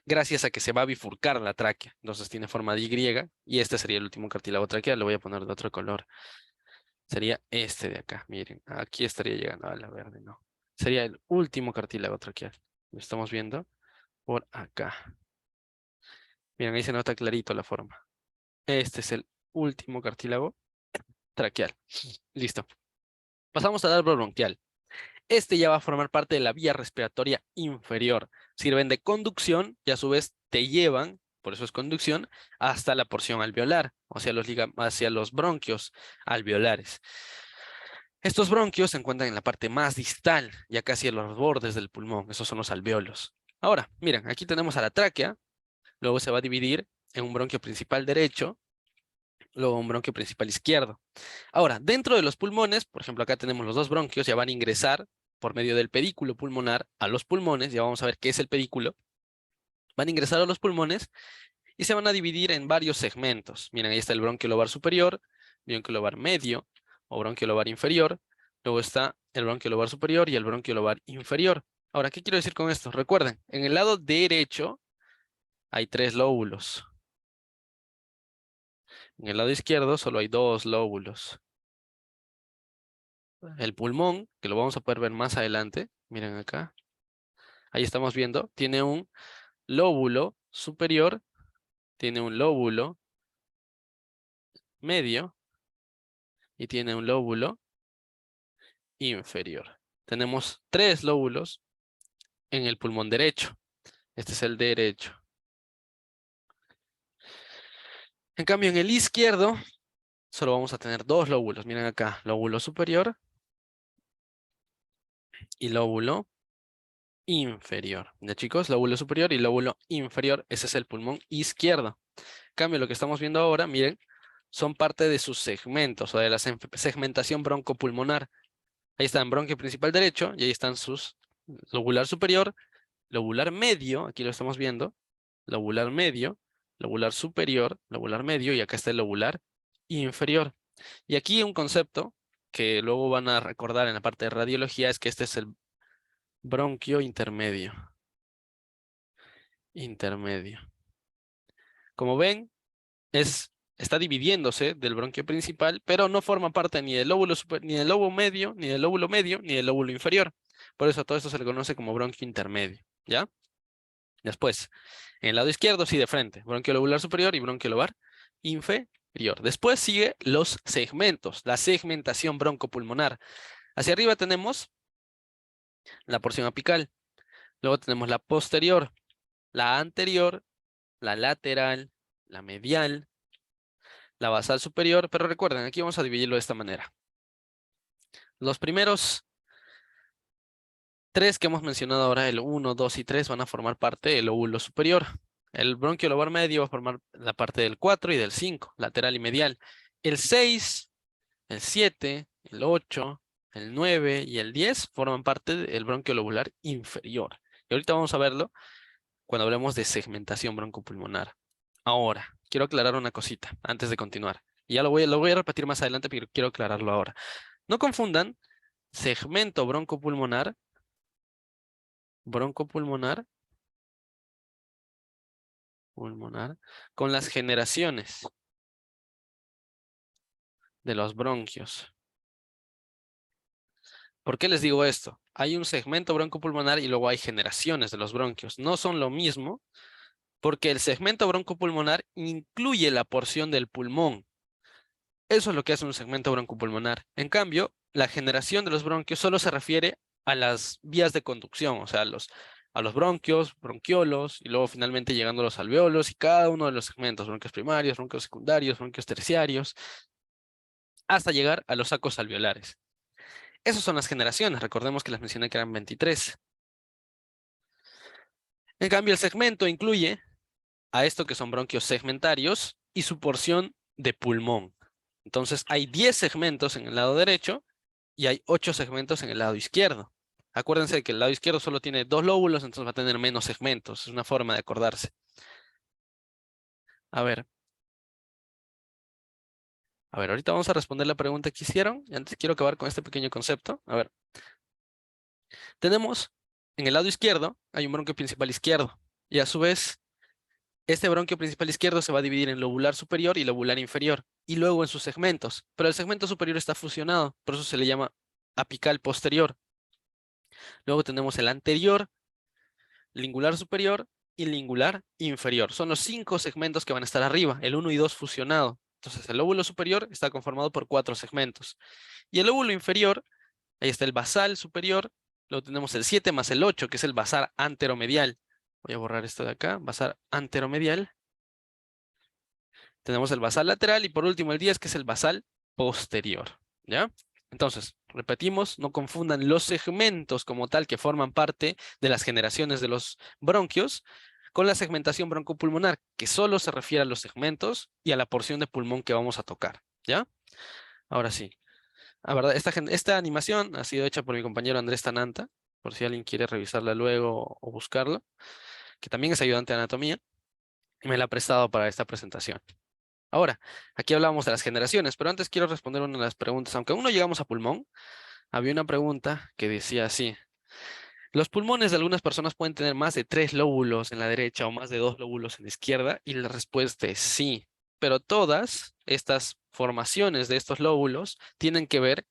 Gracias a que se va a bifurcar la tráquea. Entonces tiene forma de Y y este sería el último cartílago traqueal. Lo voy a poner de otro color. Sería este de acá. Miren, aquí estaría llegando a la verde, ¿no? Sería el último cartílago traqueal. Lo estamos viendo por acá. Miren, ahí se nota clarito la forma. Este es el último cartílago traqueal. Listo. Pasamos al árbol bronquial. Este ya va a formar parte de la vía respiratoria inferior. Sirven de conducción y a su vez te llevan, por eso es conducción, hasta la porción alveolar, o sea, hacia los bronquios alveolares. Estos bronquios se encuentran en la parte más distal, ya casi en los bordes del pulmón. Esos son los alveolos. Ahora, miren, aquí tenemos a la tráquea, luego se va a dividir en un bronquio principal derecho, luego un bronquio principal izquierdo. Ahora, dentro de los pulmones, por ejemplo, acá tenemos los dos bronquios, ya van a ingresar por medio del pedículo pulmonar a los pulmones, ya vamos a ver qué es el pedículo. Van a ingresar a los pulmones y se van a dividir en varios segmentos. Miren, ahí está el bronquio lobar superior, bronquio lobar medio o bronquio lobar inferior. Luego está el bronquio lobar superior y el bronquio lobar inferior. Ahora, ¿qué quiero decir con esto? Recuerden, en el lado derecho hay 3 lóbulos. En el lado izquierdo solo hay 2 lóbulos. El pulmón, que lo vamos a poder ver más adelante, miren acá. Ahí estamos viendo, tiene un lóbulo superior, tiene un lóbulo medio y tiene un lóbulo inferior. Tenemos 3 lóbulos en el pulmón derecho. Este es el derecho. En cambio, en el izquierdo, solo vamos a tener 2 lóbulos. Miren acá, lóbulo superior y lóbulo inferior. ¿Ya chicos? Lóbulo superior y lóbulo inferior. Ese es el pulmón izquierdo. En cambio, lo que estamos viendo ahora, miren, son parte de sus segmentos o de la segmentación broncopulmonar. Ahí están bronquio principal derecho y ahí están sus lobular superior, lobular medio, aquí lo estamos viendo, lobular medio, lobular superior, lobular medio y acá está el lobular inferior. Y aquí un concepto que luego van a recordar en la parte de radiología es que este es el bronquio intermedio. Intermedio. Como ven, está dividiéndose del bronquio principal, pero no forma parte ni del lóbulo ni del lóbulo medio, ni del lóbulo medio, ni del lóbulo inferior. Por eso a todo esto se le conoce como bronquio intermedio, ¿ya? Después, en el lado izquierdo, sí de frente, bronquio lobular superior y bronquio lobar inferior. Después sigue los segmentos, la segmentación broncopulmonar. Hacia arriba tenemos la porción apical, luego tenemos la posterior, la anterior, la lateral, la medial, la basal superior, pero recuerden, aquí vamos a dividirlo de esta manera. Los primeros tres que hemos mencionado ahora, el 1, 2 y 3, van a formar parte del lóbulo superior. El bronquio lobar medio va a formar la parte del 4 y del 5, lateral y medial. El 6, el 7, el 8, el 9 y el 10 forman parte del bronquio lobular inferior. Y ahorita vamos a verlo cuando hablemos de segmentación broncopulmonar. Ahora, quiero aclarar una cosita antes de continuar. Y ya lo voy a repetir más adelante, pero quiero aclararlo ahora. No confundan segmento broncopulmonar con las generaciones de los bronquios. ¿Por qué les digo esto? Hay un segmento broncopulmonar y luego hay generaciones de los bronquios. No son lo mismo porque el segmento broncopulmonar incluye la porción del pulmón. Eso es lo que hace un segmento broncopulmonar. En cambio, la generación de los bronquios solo se refiere a las vías de conducción, o sea, a los bronquios, bronquiolos, y luego finalmente llegando a los alveolos y cada uno de los segmentos, bronquios primarios, bronquios secundarios, bronquios terciarios, hasta llegar a los sacos alveolares. Esas son las generaciones, recordemos que les mencioné que eran 23. En cambio, el segmento incluye a esto que son bronquios segmentarios y su porción de pulmón. Entonces, hay 10 segmentos en el lado derecho y hay 8 segmentos en el lado izquierdo. Acuérdense que el lado izquierdo solo tiene 2 lóbulos, entonces va a tener menos segmentos. Es una forma de acordarse. A ver, ahorita vamos a responder la pregunta que hicieron. Y antes quiero acabar con este pequeño concepto. A ver, tenemos en el lado izquierdo, hay un bronquio principal izquierdo. Y a su vez, este bronquio principal izquierdo se va a dividir en lobular superior y lobular inferior, y luego en sus segmentos. Pero el segmento superior está fusionado, por eso se le llama apical posterior. Luego tenemos el anterior, lingular superior y lingular inferior. Son los 5 segmentos que van a estar arriba, el 1 y 2 fusionado. Entonces el lóbulo superior está conformado por 4 segmentos. Y el lóbulo inferior, ahí está el basal superior, luego tenemos el 7 más el 8, que es el basal anteromedial. Voy a borrar esto de acá, basal anteromedial. Tenemos el basal lateral y por último el 10, que es el basal posterior, ¿ya? Entonces, repetimos, no confundan los segmentos como tal que forman parte de las generaciones de los bronquios con la segmentación broncopulmonar, que solo se refiere a los segmentos y a la porción de pulmón que vamos a tocar, ¿ya? Ahora sí. La verdad, esta animación ha sido hecha por mi compañero Andrés Tananta, por si alguien quiere revisarla luego o buscarla, que también es ayudante de anatomía, y me la ha prestado para esta presentación. Ahora, aquí hablábamos de las generaciones, pero antes quiero responder una de las preguntas. Aunque aún no llegamos a pulmón, había una pregunta que decía así. ¿Los pulmones de algunas personas pueden tener más de 3 lóbulos en la derecha o más de 2 lóbulos en la izquierda? Y la respuesta es sí. Pero todas estas formaciones de estos lóbulos tienen que ver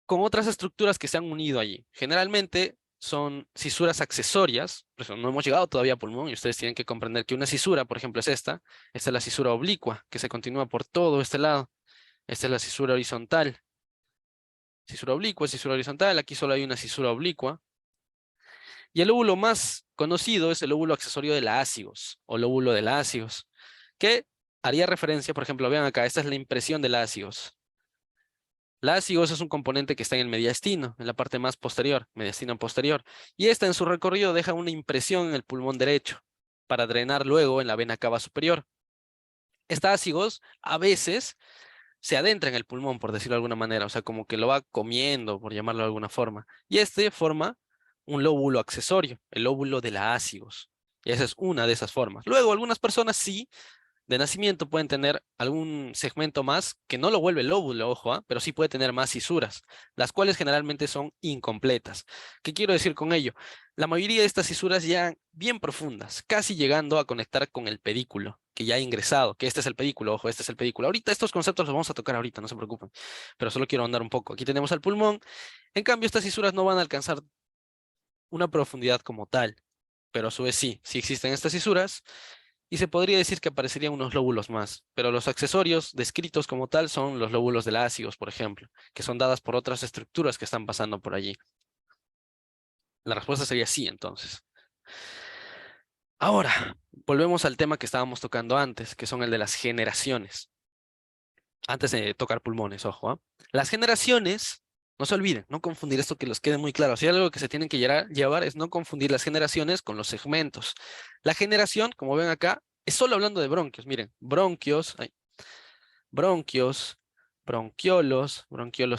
con otras estructuras que se han unido allí. Generalmente son cisuras accesorias, por eso no hemos llegado todavía a pulmón y ustedes tienen que comprender que una cisura, por ejemplo, es esta es la cisura oblicua, que se continúa por todo este lado. Esta es la cisura horizontal. Cisura oblicua, cisura horizontal, aquí solo hay una cisura oblicua. Y el lóbulo más conocido es el lóbulo accesorio de la ácigos, o lóbulo de la ácigos, que haría referencia, por ejemplo, vean acá, esta es la impresión de la ácigos. La ácigos es un componente que está en el mediastino, en la parte más posterior, mediastino posterior, y esta en su recorrido deja una impresión en el pulmón derecho, para drenar luego en la vena cava superior. Esta ácigos a veces se adentra en el pulmón, por decirlo de alguna manera, o sea, como que lo va comiendo, por llamarlo de alguna forma, y este forma un lóbulo accesorio, el lóbulo de la ácigos, y esa es una de esas formas. Luego, algunas personas sí de nacimiento pueden tener algún segmento más que no lo vuelve lóbulo, ojo, pero sí puede tener más cisuras, las cuales generalmente son incompletas. ¿Qué quiero decir con ello? La mayoría de estas cisuras ya bien profundas, casi llegando a conectar con el pedículo, que ya ha ingresado, que este es el pedículo, ojo, este es el pedículo. Ahorita estos conceptos los vamos a tocar ahorita, no se preocupen, pero solo quiero andar un poco. Aquí tenemos al pulmón, en cambio estas cisuras no van a alcanzar una profundidad como tal, pero a su vez sí existen estas cisuras, y se podría decir que aparecerían unos lóbulos más, pero los accesorios descritos como tal son los lóbulos del ácidos, por ejemplo, que son dadas por otras estructuras que están pasando por allí. La respuesta sería sí, entonces. Ahora, volvemos al tema que estábamos tocando antes, que son el de las generaciones. Antes de tocar pulmones, ojo, ¿ah? Las generaciones, no se olviden, no confundir esto, que les quede muy claro. Si hay algo que se tienen que llevar es no confundir las generaciones con los segmentos. La generación, como ven acá, es solo hablando de bronquios. Miren, bronquios, bronquiolos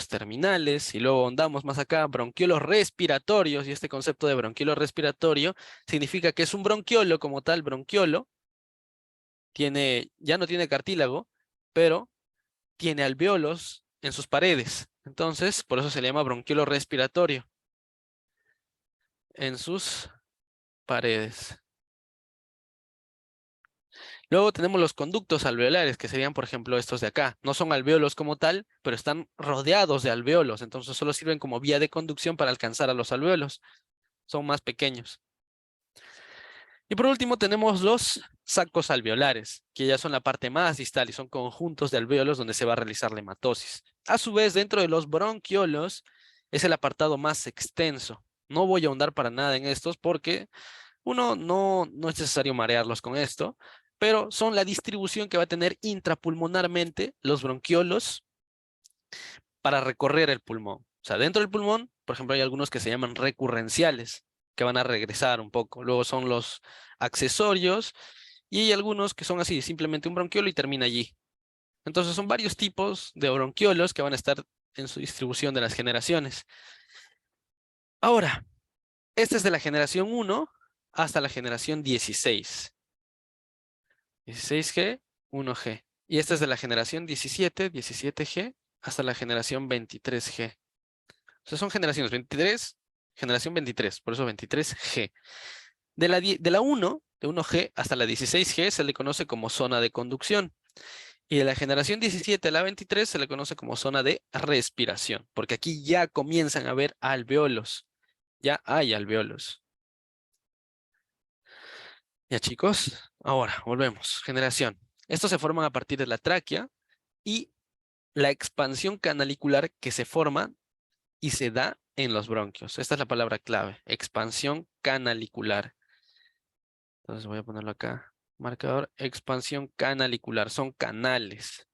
terminales, y luego andamos más acá, bronquiolos respiratorios, y este concepto de bronquiolo respiratorio significa que es un bronquiolo como tal, bronquiolo, ya no tiene cartílago, pero tiene alvéolos en sus paredes. Entonces, por eso se le llama bronquiolo respiratorio, en sus paredes. Luego tenemos los conductos alveolares, que serían, por ejemplo, estos de acá. No son alvéolos como tal, pero están rodeados de alvéolos. Entonces solo sirven como vía de conducción para alcanzar a los alvéolos. Son más pequeños. Y por último tenemos los sacos alveolares, que ya son la parte más distal y son conjuntos de alvéolos donde se va a realizar la hematosis. A su vez, dentro de los bronquiolos es el apartado más extenso. No voy a ahondar para nada en estos porque uno, no es necesario marearlos con esto, pero son la distribución que va a tener intrapulmonarmente los bronquiolos para recorrer el pulmón. O sea, dentro del pulmón, por ejemplo, hay algunos que se llaman recurrenciales, que van a regresar un poco. Luego son los accesorios y hay algunos que son así, simplemente un bronquiolo y termina allí. Entonces son varios tipos de bronquiolos que van a estar en su distribución de las generaciones. Ahora, esta es de la generación 1 hasta la generación 16. 16G, 1G. Y esta es de la generación 17, 17G, hasta la generación 23G. O sea, son generaciones 23, generación 23, por eso 23G. De la 1, de 1G hasta la 16G se le conoce como zona de conducción. Y de la generación 17 a la 23 se le conoce como zona de respiración, porque aquí ya comienzan a haber alvéolos. Ya hay alvéolos. Ya, chicos, ahora volvemos. Generación. Estos se forman a partir de la tráquea y la expansión canalicular que se forma y se da en los bronquios. Esta es la palabra clave, expansión canalicular. Entonces voy a ponerlo acá. Marcador, expansión canalicular. Son canales.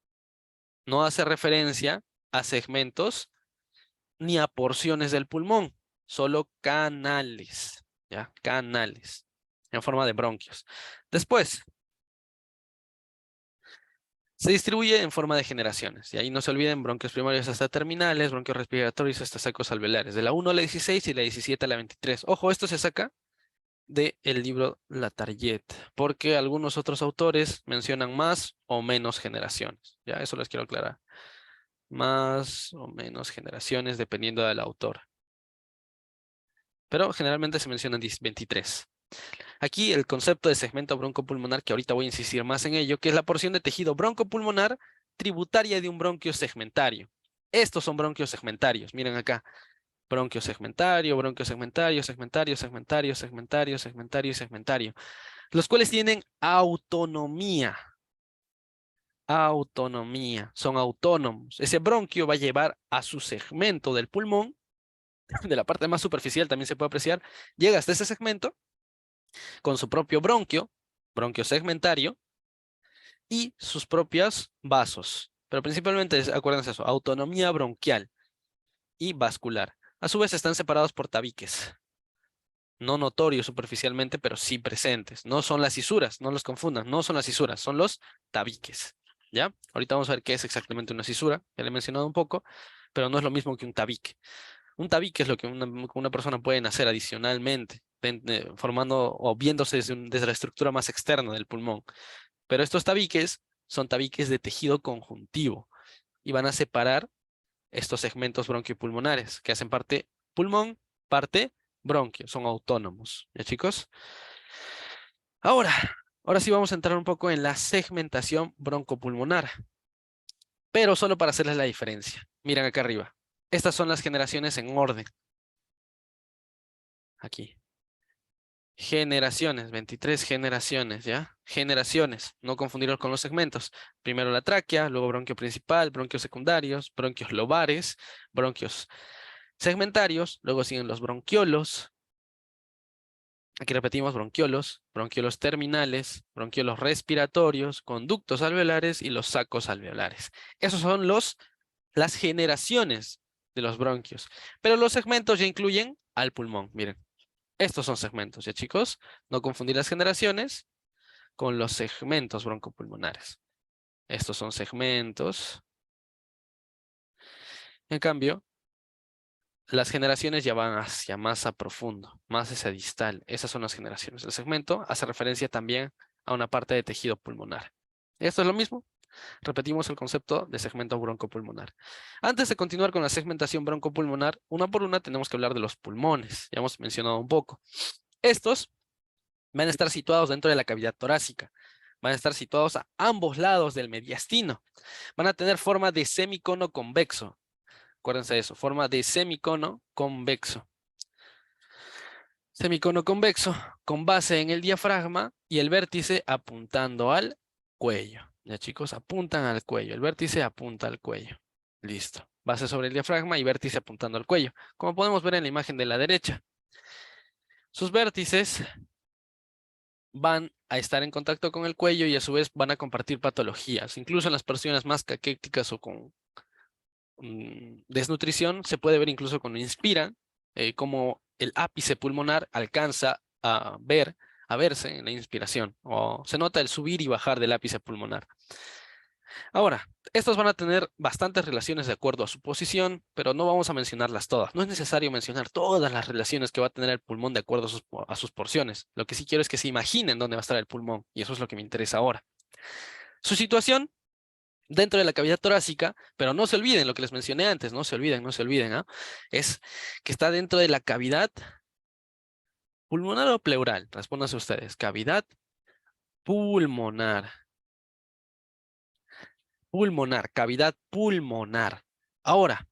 No hace referencia a segmentos ni a porciones del pulmón. Solo canales. ¿Ya? Canales. En forma de bronquios. Después, se distribuye en forma de generaciones. Y ahí no se olviden, bronquios primarios hasta terminales, bronquios respiratorios hasta sacos alveolares. De la 1 a la 16 y la 17 a la 23. Ojo, esto se saca del libro La Target, porque algunos otros autores mencionan más o menos generaciones. Ya, eso les quiero aclarar. Más o menos generaciones dependiendo del autor. Pero generalmente se mencionan 23. Aquí el concepto de segmento broncopulmonar, que ahorita voy a insistir más en ello, que es la porción de tejido broncopulmonar tributaria de un bronquio segmentario. Estos son bronquios segmentarios. Miren acá. Bronquio segmentario, bronquio segmentario, segmentario, segmentario, segmentario, segmentario y segmentario. Los cuales tienen autonomía. Autonomía. Son autónomos. Ese bronquio va a llevar a su segmento del pulmón, de la parte más superficial también se puede apreciar, llega hasta ese segmento con su propio bronquio, bronquio segmentario, y sus propios vasos. Pero principalmente, acuérdense eso, autonomía bronquial y vascular. A su vez están separados por tabiques. No notorios superficialmente, pero sí presentes. No son las cisuras, no los confundan, no son las cisuras, son los tabiques. ¿Ya? Ahorita vamos a ver qué es exactamente una cisura, ya le he mencionado un poco, pero no es lo mismo que un tabique. Un tabique es lo que una persona puede hacer adicionalmente, formando o viéndose desde la estructura más externa del pulmón. Pero estos tabiques son tabiques de tejido conjuntivo y van a separar estos segmentos bronquiopulmonares que hacen parte pulmón, parte bronquio, son autónomos. ¿Ya, chicos? Ahora sí vamos a entrar un poco en la segmentación broncopulmonar, pero solo para hacerles la diferencia. Miren acá arriba. Estas son las generaciones en orden. Aquí. Generaciones, 23 generaciones, ¿ya? Generaciones, no confundirlos con los segmentos. Primero la tráquea, luego bronquio principal, bronquios secundarios, bronquios lobares, bronquios segmentarios, luego siguen los bronquiolos. Aquí repetimos bronquiolos, bronquiolos terminales, bronquiolos respiratorios, conductos alveolares y los sacos alveolares. Esos son las generaciones de los bronquios. Pero los segmentos ya incluyen al pulmón, miren. Estos son segmentos, ¿ya, chicos? No confundir las generaciones con los segmentos broncopulmonares. Estos son segmentos. En cambio, las generaciones ya van hacia más a profundo, más hacia distal. Esas son las generaciones. El segmento hace referencia también a una parte de tejido pulmonar. Esto es lo mismo. Repetimos el concepto de segmento broncopulmonar. Antes de continuar con la segmentación broncopulmonar, una por una tenemos que hablar de los pulmones. Ya hemos mencionado un poco. Estos van a estar situados dentro de la cavidad torácica. Van a estar situados a ambos lados del mediastino. Van a tener forma de semicono convexo. Acuérdense de eso, forma de semicono convexo. Semicono convexo con base en el diafragma y el vértice apuntando al cuello. Ya, chicos, apuntan al cuello. El vértice apunta al cuello. Listo. Base sobre el diafragma y vértice apuntando al cuello. Como podemos ver en la imagen de la derecha. Sus vértices van a estar en contacto con el cuello y a su vez van a compartir patologías. Incluso en las personas más caquéticas o con desnutrición se puede ver incluso cuando inspiran cómo el ápice pulmonar alcanza a verse en la inspiración o se nota el subir y bajar del ápice pulmonar. Ahora, estos van a tener bastantes relaciones de acuerdo a su posición, pero no vamos a mencionarlas todas. No es necesario mencionar todas las relaciones que va a tener el pulmón de acuerdo a sus porciones. Lo que sí quiero es que se imaginen dónde va a estar el pulmón, y eso es lo que me interesa ahora. Su situación dentro de la cavidad torácica, pero no se olviden lo que les mencioné antes, no se olviden, ¿ah? Es que está dentro de la cavidad pulmonar o pleural. Respóndanse ustedes. Cavidad pulmonar. Pulmonar, cavidad pulmonar. Ahora,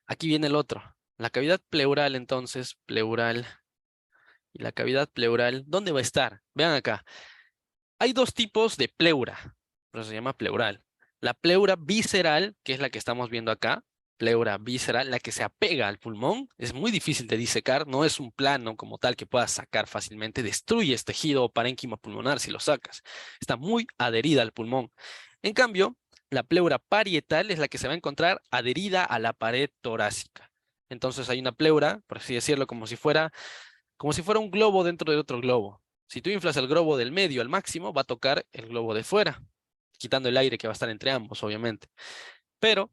aquí viene el otro. La cavidad pleural, entonces, pleural. Y la cavidad pleural, ¿dónde va a estar? Vean acá. Hay dos tipos de pleura, pero se llama pleural. La pleura visceral, que es la que estamos viendo acá, pleura visceral, la que se apega al pulmón, es muy difícil de disecar, no es un plano como tal que puedas sacar fácilmente, destruyes tejido o parénquima pulmonar si lo sacas. Está muy adherida al pulmón. En cambio, la pleura parietal es la que se va a encontrar adherida a la pared torácica. Entonces hay una pleura, por así decirlo, como si fuera un globo dentro de otro globo. Si tú inflas el globo del medio al máximo, va a tocar el globo de fuera, quitando el aire que va a estar entre ambos, obviamente. Pero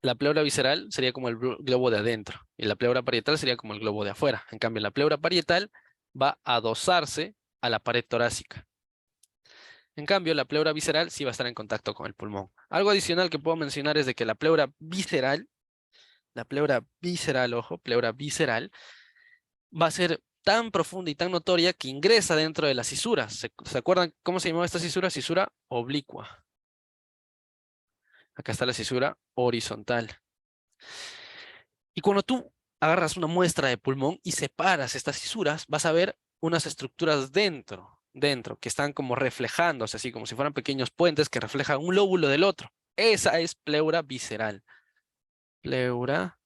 la pleura visceral sería como el globo de adentro y la pleura parietal sería como el globo de afuera. En cambio, la pleura parietal va a adosarse a la pared torácica. En cambio, la pleura visceral sí va a estar en contacto con el pulmón. Algo adicional que puedo mencionar es de que la pleura visceral, ojo, pleura visceral, va a ser tan profunda y tan notoria que ingresa dentro de las cisuras. ¿Se acuerdan cómo se llamaba esta cisura? Cisura oblicua. Acá está la cisura horizontal. Y cuando tú agarras una muestra de pulmón y separas estas cisuras, vas a ver unas estructuras dentro, que están como reflejándose, así como si fueran pequeños puentes que reflejan un lóbulo del otro. Esa es pleura visceral. Pleura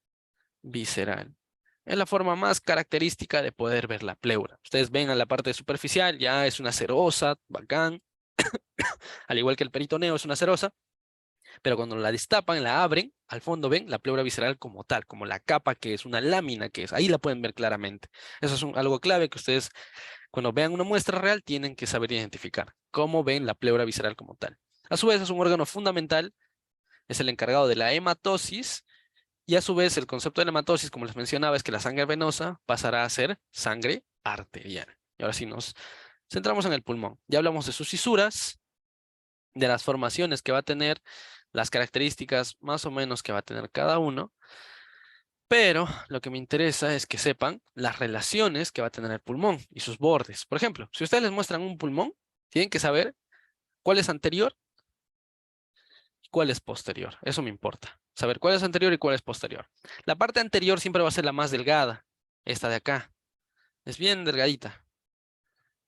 visceral. Es la forma más característica de poder ver la pleura. Ustedes ven a la parte superficial, ya es una serosa, bacán. Al igual que el peritoneo es una serosa. Pero cuando la destapan, la abren, al fondo ven la pleura visceral como tal, como la capa que es, una lámina que es. Ahí la pueden ver claramente. Eso es algo clave que ustedes, cuando vean una muestra real, tienen que saber identificar. Cómo ven la pleura visceral como tal. A su vez, es un órgano fundamental. Es el encargado de la hematosis. Y a su vez, el concepto de la hematosis, como les mencionaba, es que la sangre venosa pasará a ser sangre arterial. Y ahora sí Centramos en el pulmón. Ya hablamos de sus fisuras, de las formaciones que va a tener, las características más o menos que va a tener cada uno. Pero lo que me interesa es que sepan las relaciones que va a tener el pulmón y sus bordes. Por ejemplo, si ustedes les muestran un pulmón, tienen que saber cuál es anterior y cuál es posterior. Eso me importa. Saber cuál es anterior y cuál es posterior. La parte anterior siempre va a ser la más delgada. Esta de acá. Es bien delgadita.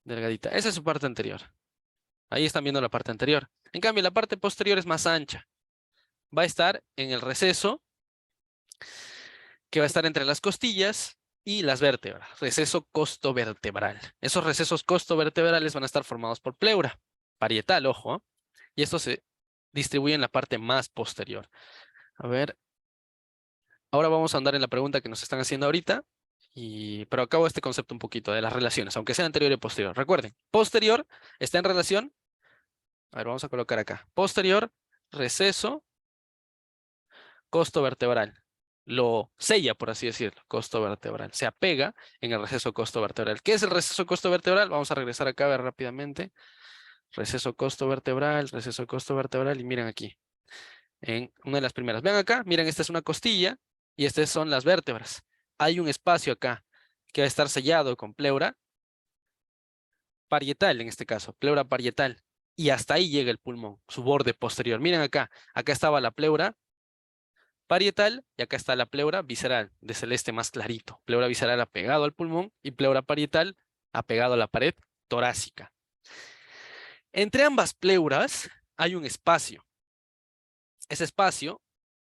Delgadita. Esa es su parte anterior. Ahí están viendo la parte anterior. En cambio, la parte posterior es más ancha. Va a estar en el receso que va a estar entre las costillas y las vértebras. Receso costovertebral. Esos recesos costovertebrales van a estar formados por pleura. Parietal, ojo. Y esto se distribuye en la parte más posterior. A ver. Ahora vamos a andar en la pregunta que nos están haciendo ahorita. Pero acabo este concepto un poquito de las relaciones, aunque sea anterior y posterior. Recuerden, posterior está en relación. A ver, vamos a colocar acá. Posterior, receso, costo vertebral. Lo sella, por así decirlo, costo vertebral. Se apega en el receso costo vertebral. ¿Qué es el receso costo vertebral? Vamos a regresar acá a ver rápidamente. Receso costo vertebral, y miren aquí. En una de las primeras. Vean acá, miren, esta es una costilla y estas son las vértebras. Hay un espacio acá que va a estar sellado con pleura parietal, en este caso, pleura parietal. Y hasta ahí llega el pulmón, su borde posterior. Miren acá, acá estaba la pleura parietal y acá está la pleura visceral, de celeste más clarito. Pleura visceral apegado al pulmón y pleura parietal apegado a la pared torácica. Entre ambas pleuras hay un espacio. Ese espacio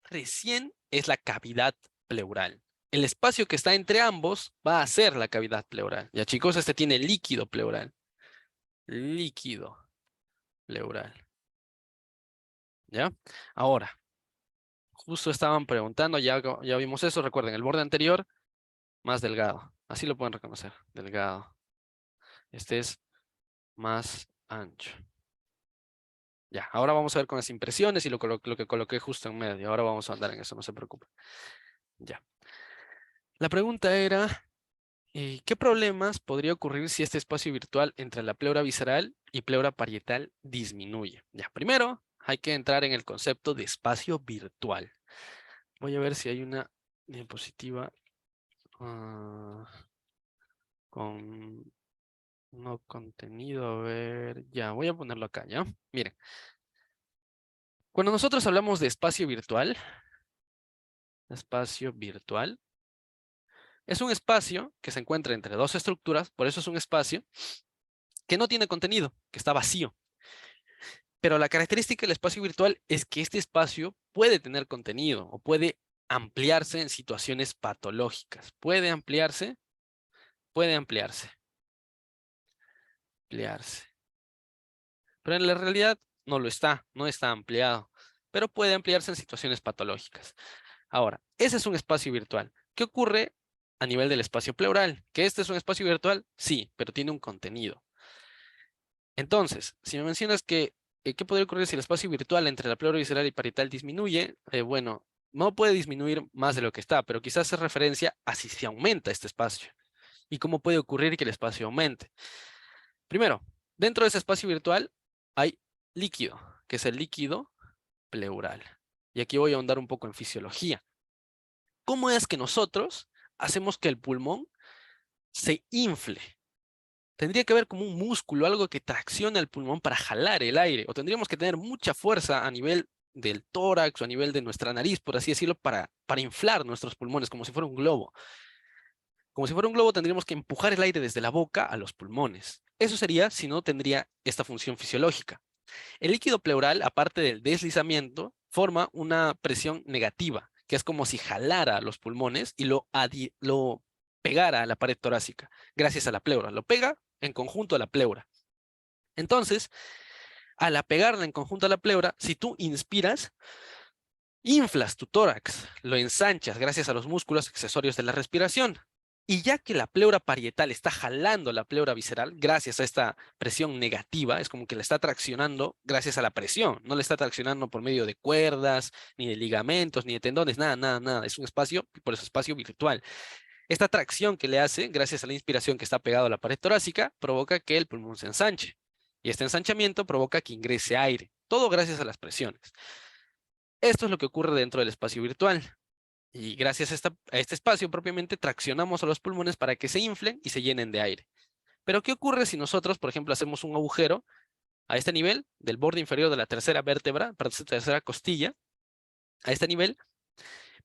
recién es la cavidad pleural. El espacio que está entre ambos va a ser la cavidad pleural. Ya chicos, este tiene líquido pleural. Líquido pleural. ¿Ya? Ahora, justo estaban preguntando, ya vimos eso, recuerden, el borde anterior más delgado. Así lo pueden reconocer, delgado. Este es más ancho. Ya, ahora vamos a ver con las impresiones y lo que coloqué justo en medio. Ahora vamos a andar en eso, no se preocupen. Ya. La pregunta era, ¿qué problemas podría ocurrir si este espacio virtual entre la pleura visceral y pleura parietal disminuye? Ya, primero hay que entrar en el concepto de espacio virtual. Voy a ver si hay una diapositiva con no contenido. A ver, ya, voy a ponerlo acá, ¿ya? Miren, cuando nosotros hablamos de espacio virtual, es un espacio que se encuentra entre dos estructuras, por eso es un espacio que no tiene contenido, que está vacío. Pero la característica del espacio virtual es que este espacio puede tener contenido o puede ampliarse en situaciones patológicas. Puede ampliarse. Pero en la realidad no lo está, no está ampliado. Pero puede ampliarse en situaciones patológicas. Ahora, ese es un espacio virtual. ¿Qué ocurre a nivel del espacio pleural? ¿Que este es un espacio virtual? Sí, pero tiene un contenido. Entonces, si me mencionas que ¿qué podría ocurrir si el espacio virtual entre la pleura visceral y parietal disminuye? Bueno, no puede disminuir más de lo que está, pero quizás hace referencia a si se aumenta este espacio. ¿Y cómo puede ocurrir que el espacio aumente? Primero, dentro de ese espacio virtual hay líquido, que es el líquido pleural. Y aquí voy a ahondar un poco en fisiología. ¿Cómo es que nosotros hacemos que el pulmón se infle? Tendría que haber como un músculo, algo que traccione al pulmón para jalar el aire. O tendríamos que tener mucha fuerza a nivel del tórax o a nivel de nuestra nariz, por así decirlo, para inflar nuestros pulmones, como si fuera un globo. Como si fuera un globo, tendríamos que empujar el aire desde la boca a los pulmones. Eso sería si no tendría esta función fisiológica. El líquido pleural, aparte del deslizamiento, forma una presión negativa, que es como si jalara los pulmones y lo pegara a la pared torácica, gracias a la pleura. Lo pega en conjunto a la pleura. Entonces, al apegarla en conjunto a la pleura, si tú inspiras, inflas tu tórax, lo ensanchas gracias a los músculos accesorios de la respiración. Y ya que la pleura parietal está jalando la pleura visceral gracias a esta presión negativa, es como que la está traccionando gracias a la presión, no le está traccionando por medio de cuerdas, ni de ligamentos, ni de tendones, nada, nada, nada. Es un espacio, por eso espacio virtual. Esta tracción que le hace, gracias a la inspiración que está pegado a la pared torácica, provoca que el pulmón se ensanche. Y este ensanchamiento provoca que ingrese aire. Todo gracias a las presiones. Esto es lo que ocurre dentro del espacio virtual. Y gracias a este espacio propiamente traccionamos a los pulmones para que se inflen y se llenen de aire. Pero ¿qué ocurre si nosotros, por ejemplo, hacemos un agujero a este nivel del borde inferior de la tercera vértebra, para la tercera costilla, a este nivel,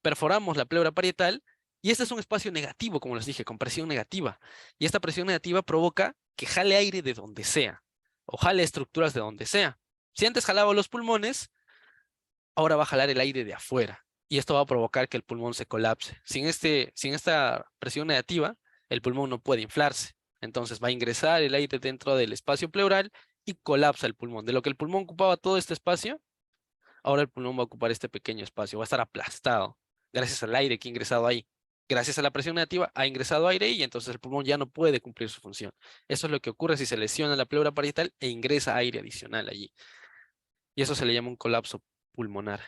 perforamos la pleura parietal y este es un espacio negativo, como les dije, con presión negativa. Y esta presión negativa provoca que jale aire de donde sea, o jale estructuras de donde sea. Si antes jalaba los pulmones, ahora va a jalar el aire de afuera. Y esto va a provocar que el pulmón se colapse. Sin esta presión negativa, el pulmón no puede inflarse. Entonces va a ingresar el aire dentro del espacio pleural y colapsa el pulmón. De lo que el pulmón ocupaba todo este espacio, ahora el pulmón va a ocupar este pequeño espacio, va a estar aplastado gracias al aire que ha ingresado ahí. Gracias a la presión negativa ha ingresado aire y entonces el pulmón ya no puede cumplir su función. Eso es lo que ocurre si se lesiona la pleura parietal e ingresa aire adicional allí. Y eso se le llama un colapso pulmonar.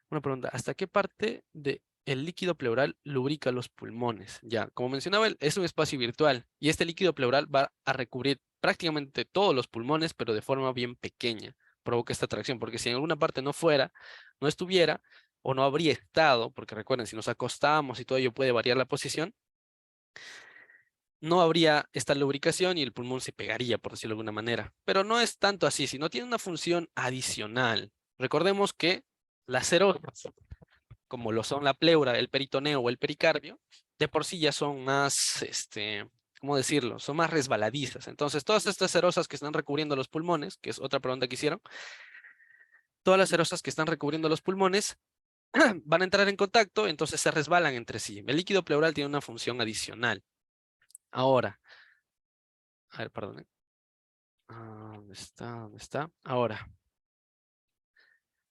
Una pregunta, ¿hasta qué parte del líquido pleural lubrica los pulmones? Ya, como mencionaba, es un espacio virtual y este líquido pleural va a recubrir prácticamente todos los pulmones, pero de forma bien pequeña. Provoca esta atracción, porque si en alguna parte no estuviera, o no habría estado, porque recuerden, si nos acostamos y todo ello puede variar la posición, no habría esta lubricación y el pulmón se pegaría, por decirlo de alguna manera. Pero no es tanto así, sino tiene una función adicional. Recordemos que las serosas, como lo son la pleura, el peritoneo o el pericardio, de por sí ya son más, ¿cómo decirlo? Son más resbaladizas. Entonces, todas estas serosas que están recubriendo los pulmones, que es otra pregunta que hicieron, todas las serosas que están recubriendo los pulmones van a entrar en contacto, entonces se resbalan entre sí. El líquido pleural tiene una función adicional. Ahora, a ver, perdón. ¿Dónde está? ¿Dónde está? Ahora,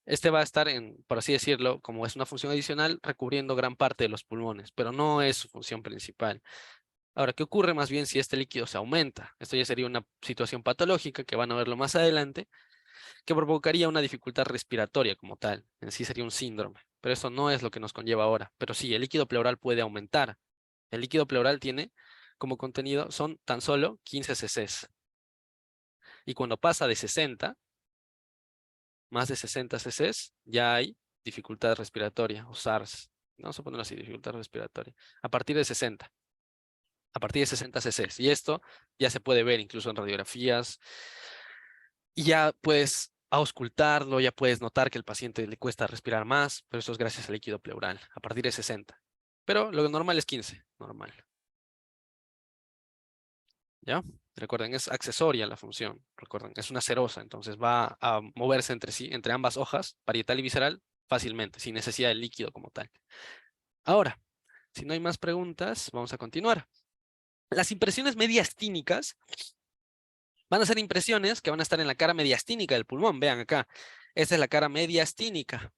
este va a estar por así decirlo, como es una función adicional, recubriendo gran parte de los pulmones, pero no es su función principal. Ahora, ¿qué ocurre más bien si este líquido se aumenta? Esto ya sería una situación patológica que van a verlo más adelante, que provocaría una dificultad respiratoria como tal. En sí sería un síndrome, pero eso no es lo que nos conlleva ahora. Pero sí, el líquido pleural puede aumentar. El líquido pleural tiene como contenido, son tan solo 15 cc. Y cuando pasa de 60, más de 60 cc, ya hay dificultad respiratoria o SARS. Vamos a ponerlo así, dificultad respiratoria. A partir de 60. A partir de 60 cc. Y esto ya se puede ver incluso en radiografías. Y ya puedes auscultarlo, ya puedes notar que el paciente le cuesta respirar más, pero eso es gracias al líquido pleural, a partir de 60. Pero lo normal es 15, normal. ¿Ya? Recuerden, es accesoria la función. Recuerden, es una serosa, entonces va a moverse entre sí, entre ambas hojas, parietal y visceral, fácilmente, sin necesidad del líquido como tal. Ahora, si no hay más preguntas, vamos a continuar. Las impresiones mediastínicas van a ser impresiones que van a estar en la cara mediastínica del pulmón. Vean acá, esta es la cara mediastínica.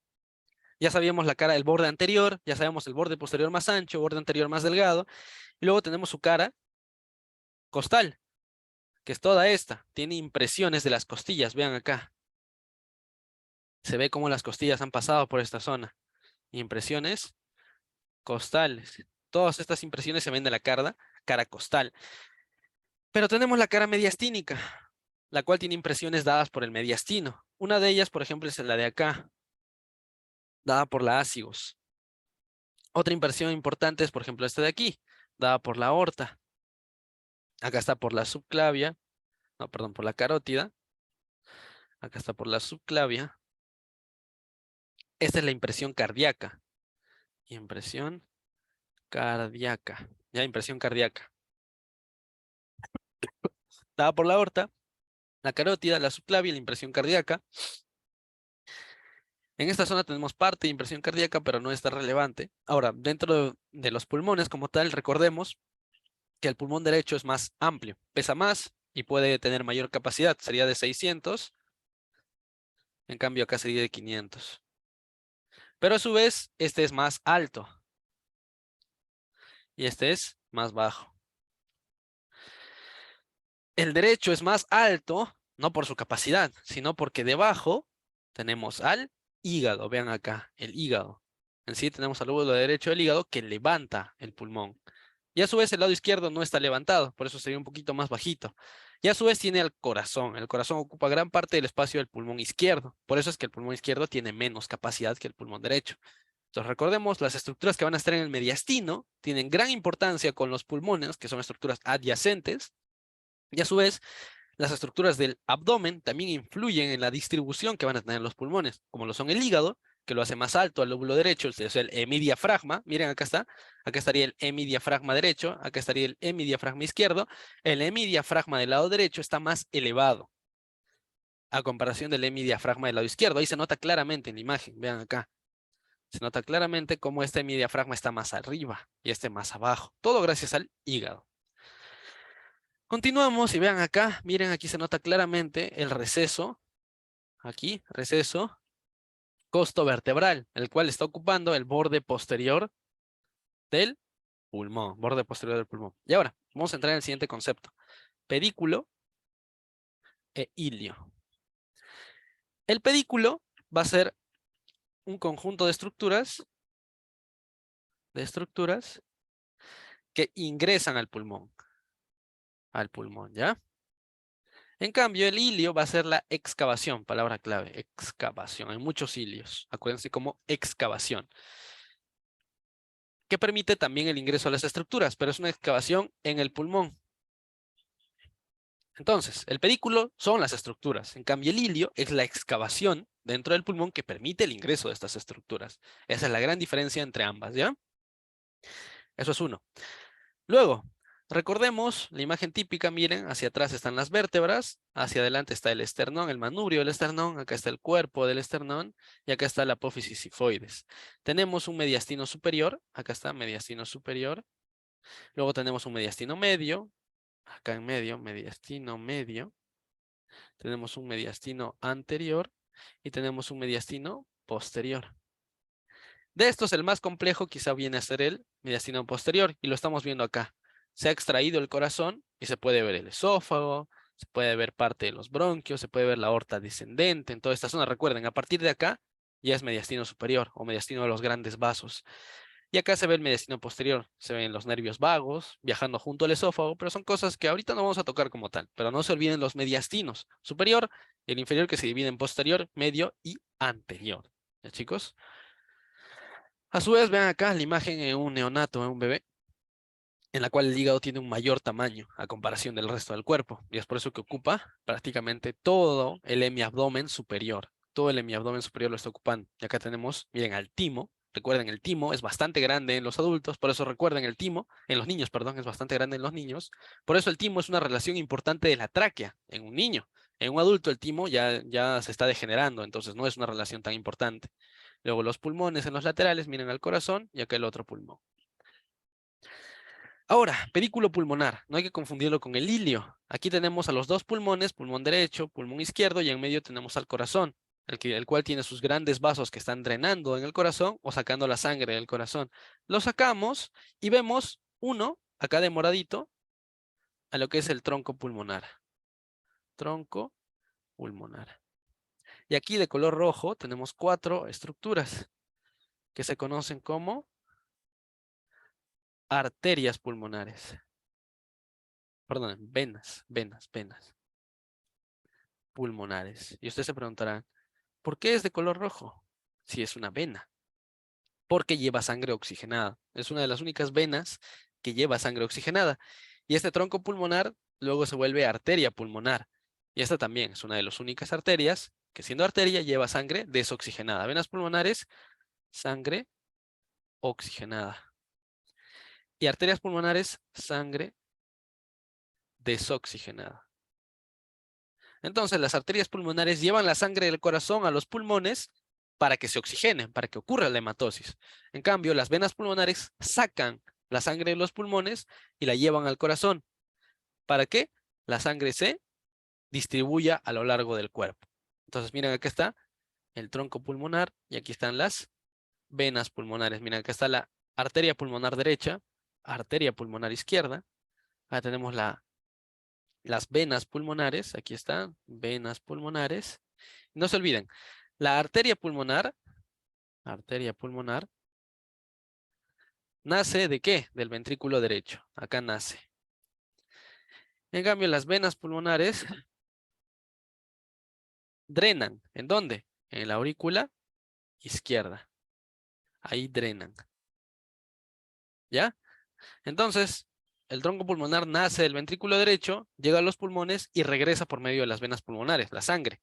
Ya sabíamos la cara del borde anterior, ya sabemos el borde posterior más ancho, borde anterior más delgado, y luego tenemos su cara costal, que es toda esta. Tiene impresiones de las costillas, vean acá. Se ve cómo las costillas han pasado por esta zona. Impresiones costales. Todas estas impresiones se ven de la cara costal. Pero tenemos la cara mediastínica, la cual tiene impresiones dadas por el mediastino. Una de ellas, por ejemplo, es la de acá, dada por la ácigos. Otra impresión importante es, por ejemplo, esta de aquí, dada por la aorta. Acá está por la subclavia, no, perdón, por la carótida. Acá está por la subclavia. Esta es la impresión cardíaca. Impresión cardíaca. Ya, impresión cardíaca. Dada por la aorta, la carótida, la subclavia y la impresión cardíaca. En esta zona tenemos parte de impresión cardíaca, pero no es tan relevante. Ahora, dentro de los pulmones como tal, recordemos que el pulmón derecho es más amplio, pesa más y puede tener mayor capacidad. Sería de 600, en cambio acá sería de 500. Pero a su vez, este es más alto y este es más bajo. El derecho es más alto, no por su capacidad, sino porque debajo tenemos al hígado. Vean acá, el hígado. En sí tenemos al lóbulo derecho del hígado que levanta el pulmón. Y a su vez el lado izquierdo no está levantado, por eso sería un poquito más bajito. Y a su vez tiene el corazón. El corazón ocupa gran parte del espacio del pulmón izquierdo. Por eso es que el pulmón izquierdo tiene menos capacidad que el pulmón derecho. Entonces recordemos, las estructuras que van a estar en el mediastino tienen gran importancia con los pulmones, que son estructuras adyacentes. Y a su vez, las estructuras del abdomen también influyen en la distribución que van a tener los pulmones, como lo son el hígado, que lo hace más alto al lóbulo derecho, es el hemidiafragma. Miren, acá está. Acá estaría el hemidiafragma derecho, acá estaría el hemidiafragma izquierdo. El hemidiafragma del lado derecho está más elevado a comparación del hemidiafragma del lado izquierdo. Ahí se nota claramente en la imagen, vean acá. Se nota claramente cómo este hemidiafragma está más arriba y este más abajo. Todo gracias al hígado. Continuamos y vean acá, miren, aquí se nota claramente el receso, aquí, receso costo vertebral, el cual está ocupando el borde posterior del pulmón, borde posterior del pulmón. Y ahora, vamos a entrar en el siguiente concepto, pedículo e ilio. El pedículo va a ser un conjunto de estructuras que ingresan al pulmón, ¿ya? En cambio, el ilio va a ser la excavación, palabra clave, excavación. Hay muchos ilios, acuérdense como excavación, que permite también el ingreso a las estructuras, pero es una excavación en el pulmón. Entonces, el pedículo son las estructuras, en cambio el ilio es la excavación dentro del pulmón que permite el ingreso de estas estructuras. Esa es la gran diferencia entre ambas, ¿ya? Eso es uno. Luego, recordemos la imagen típica, miren, hacia atrás están las vértebras, hacia adelante está el esternón, el manubrio del esternón, acá está el cuerpo del esternón y acá está la apófisis sifoides. Tenemos un mediastino superior, acá está mediastino superior, luego tenemos un mediastino medio, acá en medio, mediastino medio, tenemos un mediastino anterior y tenemos un mediastino posterior. De estos, el más complejo quizá viene a ser el mediastino posterior, y lo estamos viendo acá. Se ha extraído el corazón y se puede ver el esófago, se puede ver parte de los bronquios, se puede ver la aorta descendente en toda esta zona. Recuerden, a partir de acá ya es mediastino superior o mediastino de los grandes vasos. Y acá se ve el mediastino posterior, se ven los nervios vagos viajando junto al esófago, pero son cosas que ahorita no vamos a tocar como tal. Pero no se olviden los mediastinos, superior y el inferior, que se dividen en posterior, medio y anterior. ¿Ya, chicos? A su vez, vean acá la imagen en un neonato, en un bebé, en la cual el hígado tiene un mayor tamaño a comparación del resto del cuerpo. Y es por eso que ocupa prácticamente todo el hemiabdomen superior. Todo el hemiabdomen superior lo está ocupando. Y acá tenemos, miren, al timo. Recuerden, el timo es bastante grande en los adultos, por eso recuerden el timo, en los niños, perdón, es bastante grande en los niños. Por eso el timo es una relación importante de la tráquea en un niño. En un adulto el timo ya se está degenerando, entonces no es una relación tan importante. Luego los pulmones en los laterales, miren al corazón y acá el otro pulmón. Ahora, pedículo pulmonar, no hay que confundirlo con el ilio. Aquí tenemos a los dos pulmones, pulmón derecho, pulmón izquierdo, y en medio tenemos al corazón, el cual tiene sus grandes vasos que están drenando en el corazón o sacando la sangre del corazón. Lo sacamos y vemos uno, acá de moradito, a lo que es el tronco pulmonar. Tronco pulmonar. Y aquí de color rojo tenemos 4 estructuras que se conocen como arterias pulmonares. Perdón, venas pulmonares. Y ustedes se preguntarán, ¿por qué es de color rojo? Si es una vena. Porque lleva sangre oxigenada. Es una de las únicas venas que lleva sangre oxigenada. Y este tronco pulmonar luego se vuelve arteria pulmonar. Y esta también es una de las únicas arterias que, siendo arteria, lleva sangre desoxigenada. Venas pulmonares, sangre oxigenada. Y arterias pulmonares, sangre desoxigenada. Entonces, las arterias pulmonares llevan la sangre del corazón a los pulmones para que se oxigenen, para que ocurra la hematosis. En cambio, las venas pulmonares sacan la sangre de los pulmones y la llevan al corazón para que la sangre se distribuya a lo largo del cuerpo. Entonces, miren, acá está el tronco pulmonar y aquí están las venas pulmonares. Miren, acá está la arteria pulmonar derecha, arteria pulmonar izquierda. Acá tenemos las venas pulmonares, aquí están, venas pulmonares. No se olviden, la arteria pulmonar ¿Nace de qué? Del ventrículo derecho. Acá nace. En cambio, las venas pulmonares drenan. ¿En dónde? En la aurícula izquierda. Ahí drenan. ¿Ya? Entonces, el tronco pulmonar nace del ventrículo derecho, llega a los pulmones y regresa por medio de las venas pulmonares, la sangre,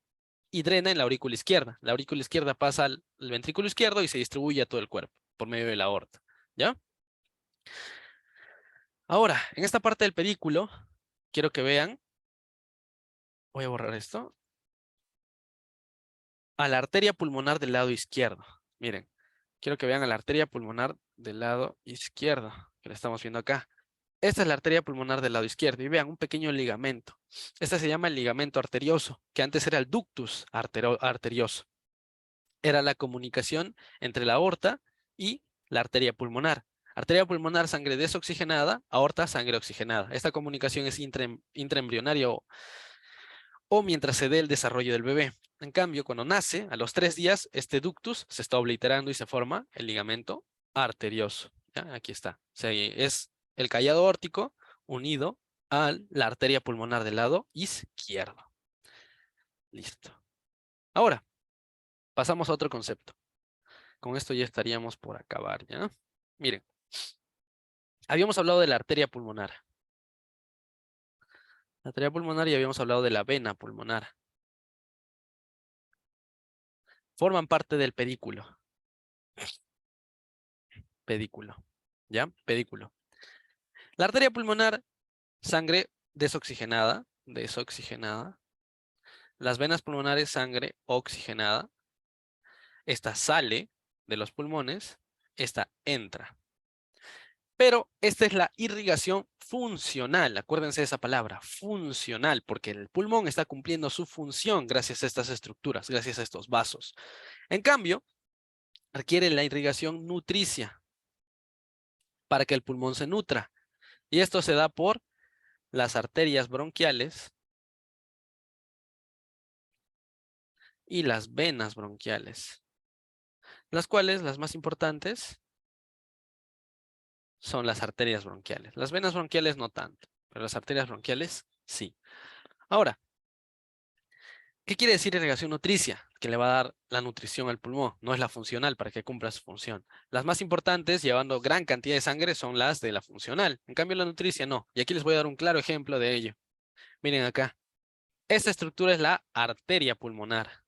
y drena en la aurícula izquierda. La aurícula izquierda pasa al ventrículo izquierdo y se distribuye a todo el cuerpo por medio de la aorta. ¿Ya? Ahora, en esta parte del pedículo, quiero que vean, voy a borrar esto, a la arteria pulmonar del lado izquierdo. Miren, quiero que vean a la arteria pulmonar del lado izquierdo, que la estamos viendo acá. Esta es la arteria pulmonar del lado izquierdo y vean un pequeño ligamento. Este se llama el ligamento arterioso, que antes era el ductus arterioso. Era la comunicación entre la aorta y la arteria pulmonar. Arteria pulmonar, sangre desoxigenada, aorta, sangre oxigenada. Esta comunicación es intraembrionaria o mientras se dé el desarrollo del bebé. En cambio, cuando nace, a los 3 días, este ductus se está obliterando y se forma el ligamento arterioso. ¿Ya? Aquí está. O sea, es el callado aórtico unido a la arteria pulmonar del lado izquierdo. Listo. Ahora, pasamos a otro concepto. Con esto ya estaríamos por acabar, ¿ya? Miren, habíamos hablado de la arteria pulmonar. La arteria pulmonar y habíamos hablado de la vena pulmonar. Forman parte del pedículo. Pedículo. ¿Ya? Pedículo. La arteria pulmonar, sangre desoxigenada, desoxigenada. Las venas pulmonares, sangre oxigenada. Esta sale de los pulmones, esta entra. Pero esta es la irrigación funcional. Acuérdense de esa palabra, funcional, porque el pulmón está cumpliendo su función gracias a estas estructuras, gracias a estos vasos. En cambio, requiere la irrigación nutricia para que el pulmón se nutra. Y esto se da por las arterias bronquiales y las venas bronquiales, las cuales, las más importantes, son las arterias bronquiales. Las venas bronquiales no tanto, pero las arterias bronquiales sí. Ahora, ¿qué quiere decir irrigación nutricia? Que le va a dar la nutrición al pulmón, no es la funcional para que cumpla su función. Las más importantes, llevando gran cantidad de sangre, son las de la funcional. En cambio, la nutricia no. Y aquí les voy a dar un claro ejemplo de ello. Miren acá. Esta estructura es la arteria pulmonar.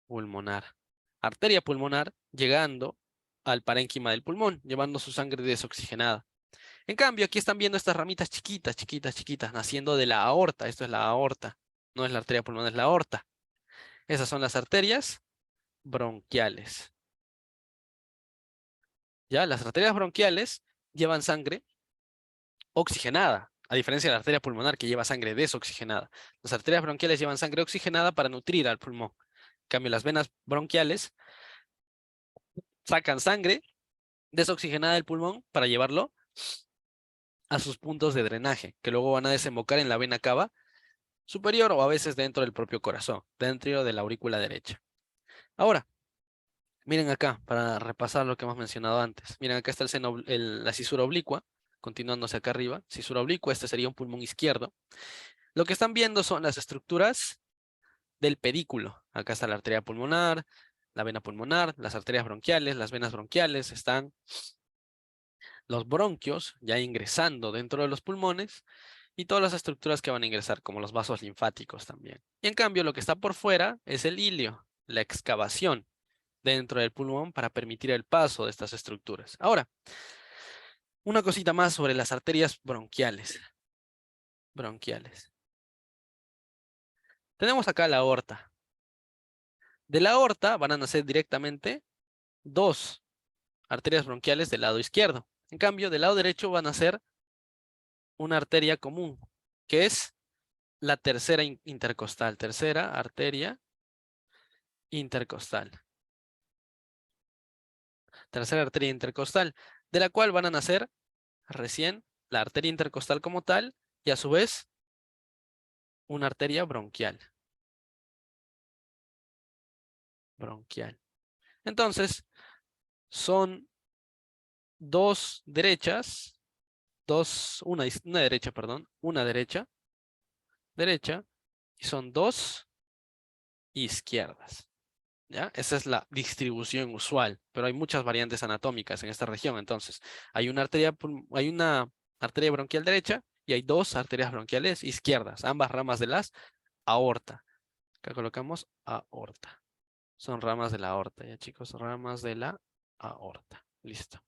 Pulmonar. Arteria pulmonar llegando al parénquima del pulmón, llevando su sangre desoxigenada. En cambio, aquí están viendo estas ramitas chiquitas, chiquitas, chiquitas, naciendo de la aorta. Esto es la aorta. No es la arteria pulmonar, es la aorta. Esas son las arterias bronquiales. ¿Ya? Las arterias bronquiales llevan sangre oxigenada, a diferencia de la arteria pulmonar que lleva sangre desoxigenada. Las arterias bronquiales llevan sangre oxigenada para nutrir al pulmón. En cambio, las venas bronquiales sacan sangre desoxigenada del pulmón para llevarlo a sus puntos de drenaje, que luego van a desembocar en la vena cava superior o a veces dentro del propio corazón, dentro de la aurícula derecha. Ahora, miren acá, para repasar lo que hemos mencionado antes. Miren, acá está el seno, la cisura oblicua, continuándose acá arriba. Cisura oblicua, este sería un pulmón izquierdo. Lo que están viendo son las estructuras del pedículo. Acá está la arteria pulmonar, la vena pulmonar, las arterias bronquiales, las venas bronquiales, están los bronquios ya ingresando dentro de los pulmones y todas las estructuras que van a ingresar, como los vasos linfáticos también. Y en cambio, lo que está por fuera es el hilio, la excavación dentro del pulmón para permitir el paso de estas estructuras. Ahora, una cosita más sobre las arterias bronquiales. Bronquiales. Tenemos acá la aorta. De la aorta van a nacer directamente dos arterias bronquiales del lado izquierdo. En cambio, del lado derecho van a ser una arteria común, que es la tercera intercostal. Tercera arteria intercostal. Tercera arteria intercostal, de la cual van a nacer recién la arteria intercostal como tal y a su vez una arteria bronquial. Bronquial. Entonces, son dos derechas, una derecha, perdón, una derecha, derecha, y son dos izquierdas. ¿Ya? Esa es la distribución usual, pero hay muchas variantes anatómicas en esta región. Entonces, hay una arteria bronquial derecha y hay dos arterias bronquiales izquierdas, ambas ramas de las aorta. Acá colocamos aorta. Son ramas de la aorta, ya chicos, ramas de la aorta. Listo.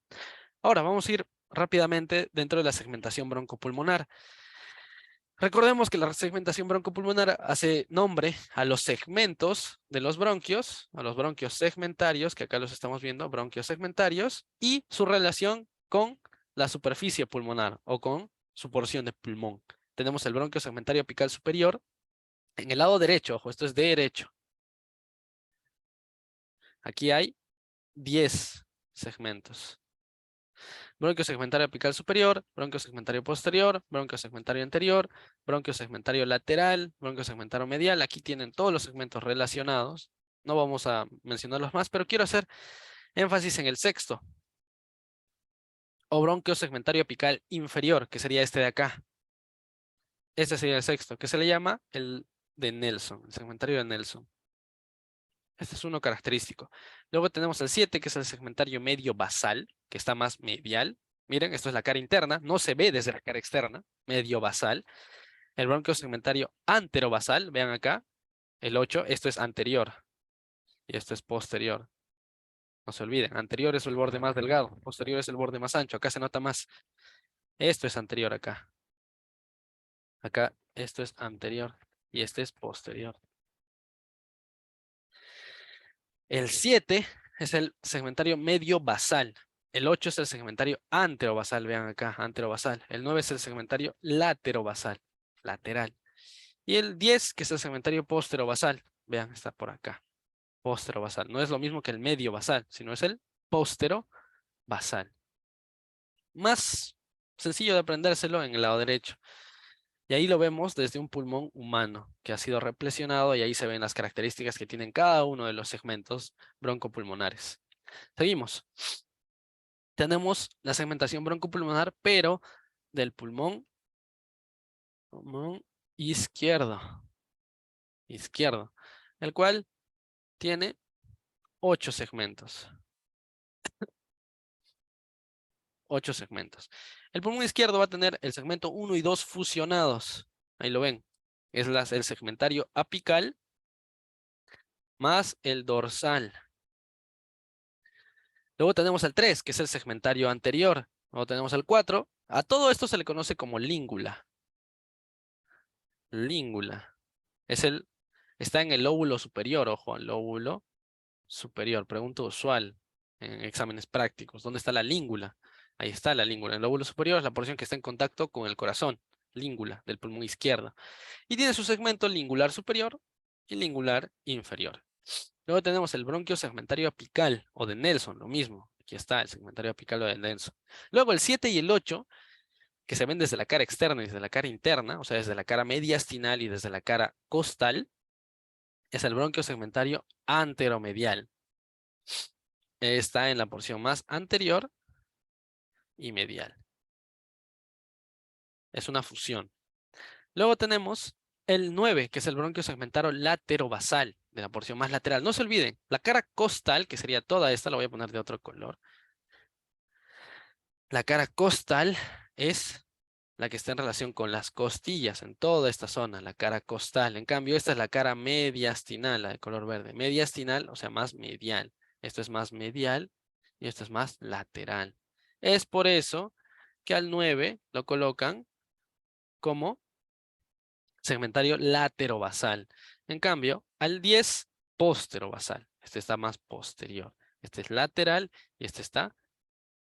Ahora vamos a ir rápidamente dentro de la segmentación broncopulmonar. Recordemos que la segmentación broncopulmonar hace nombre a los segmentos de los bronquios, a los bronquios segmentarios, que acá los estamos viendo, bronquios segmentarios, y su relación con la superficie pulmonar o con su porción de pulmón. Tenemos el bronquio segmentario apical superior. En el lado derecho, ojo, esto es derecho. Aquí hay 10 segmentos. Bronquio segmentario apical superior, bronquio segmentario posterior, bronquio segmentario anterior, bronquio segmentario lateral, bronquio segmentario medial. Aquí tienen todos los segmentos relacionados. No vamos a mencionarlos más, pero quiero hacer énfasis en el sexto. O bronquio segmentario apical inferior, que sería este de acá. Este sería el sexto, que se le llama el de Nelson, el segmentario de Nelson. Este es uno característico. Luego tenemos el 7, que es el segmentario medio basal, que está más medial. Miren, esto es la cara interna, no se ve desde la cara externa, medio basal. El bronquio segmentario anterobasal, vean acá, el 8, esto es anterior y esto es posterior. No se olviden, anterior es el borde más delgado, posterior es el borde más ancho, acá se nota más. Esto es anterior acá. Acá esto es anterior y este es posterior. El 7 es el segmentario medio basal. El 8 es el segmentario anterobasal, vean acá, anterobasal. El 9 es el segmentario laterobasal, lateral. Y el 10, que es el segmentario posterobasal, vean, está por acá, posterobasal. No es lo mismo que el medio basal, sino es el posterobasal. Más sencillo de aprendérselo en el lado derecho. Y ahí lo vemos desde un pulmón humano que ha sido replesionado y ahí se ven las características que tienen cada uno de los segmentos broncopulmonares. Seguimos. Tenemos la segmentación broncopulmonar, pero del pulmón izquierdo, el cual tiene 8 segmentos. 8 segmentos. El pulmón izquierdo va a tener el segmento 1 y 2 fusionados. Ahí lo ven. Es el segmentario apical más el dorsal. Luego tenemos el 3, que es el segmentario anterior. Luego tenemos el 4. A todo esto se le conoce como língula. Língula. Está en el lóbulo superior, ojo, el lóbulo superior. Pregunta usual en exámenes prácticos. ¿Dónde está la língula? Ahí está la língula. El lóbulo superior es la porción que está en contacto con el corazón. Língula del pulmón izquierdo. Y tiene su segmento lingular superior y lingular inferior. Luego tenemos el bronquio segmentario apical o de Nelson, lo mismo. Aquí está el segmentario apical o de Nelson. Luego el 7 y el 8, que se ven desde la cara externa y desde la cara interna, o sea, desde la cara mediastinal y desde la cara costal, es el bronquio segmentario anteromedial. Está en la porción más anterior y medial. Es una fusión. Luego tenemos el 9, que es el bronquio segmentario laterobasal, de la porción más lateral. No se olviden, la cara costal, que sería toda esta, la voy a poner de otro color. La cara costal es la que está en relación con las costillas, en toda esta zona, la cara costal. En cambio, esta es la cara mediastinal, la de color verde. Mediastinal, o sea, más medial. Esto es más medial y esto es más lateral. Es por eso que al 9 lo colocan como segmentario laterobasal. En cambio, al 10, posterobasal. Este está más posterior. Este es lateral y este está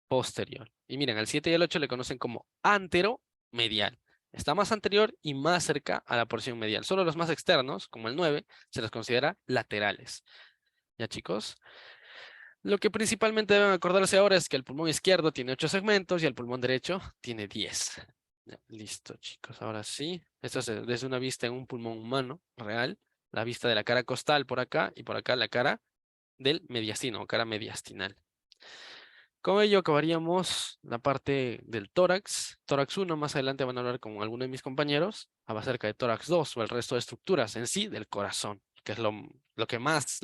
posterior. Y miren, al 7 y al 8 le conocen como anteromedial. Está más anterior y más cerca a la porción medial. Solo los más externos, como el 9, se los considera laterales. ¿Ya, chicos? Lo que principalmente deben acordarse ahora es que el pulmón izquierdo tiene 8 segmentos y el pulmón derecho tiene 10. Ya, listo, chicos. Ahora sí. Esto es desde una vista en un pulmón humano real. La vista de la cara costal por acá y por acá la cara del mediastino o cara mediastinal. Con ello acabaríamos la parte del tórax. Tórax 1, más adelante van a hablar con alguno de mis compañeros acerca de tórax 2 o el resto de estructuras en sí del corazón, que es lo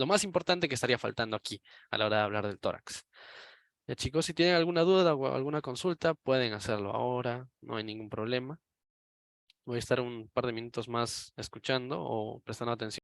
más importante que estaría faltando aquí a la hora de hablar del tórax. Ya, chicos, si tienen alguna duda o alguna consulta, pueden hacerlo ahora, no hay ningún problema. Voy a estar un par de minutos más escuchando o prestando atención.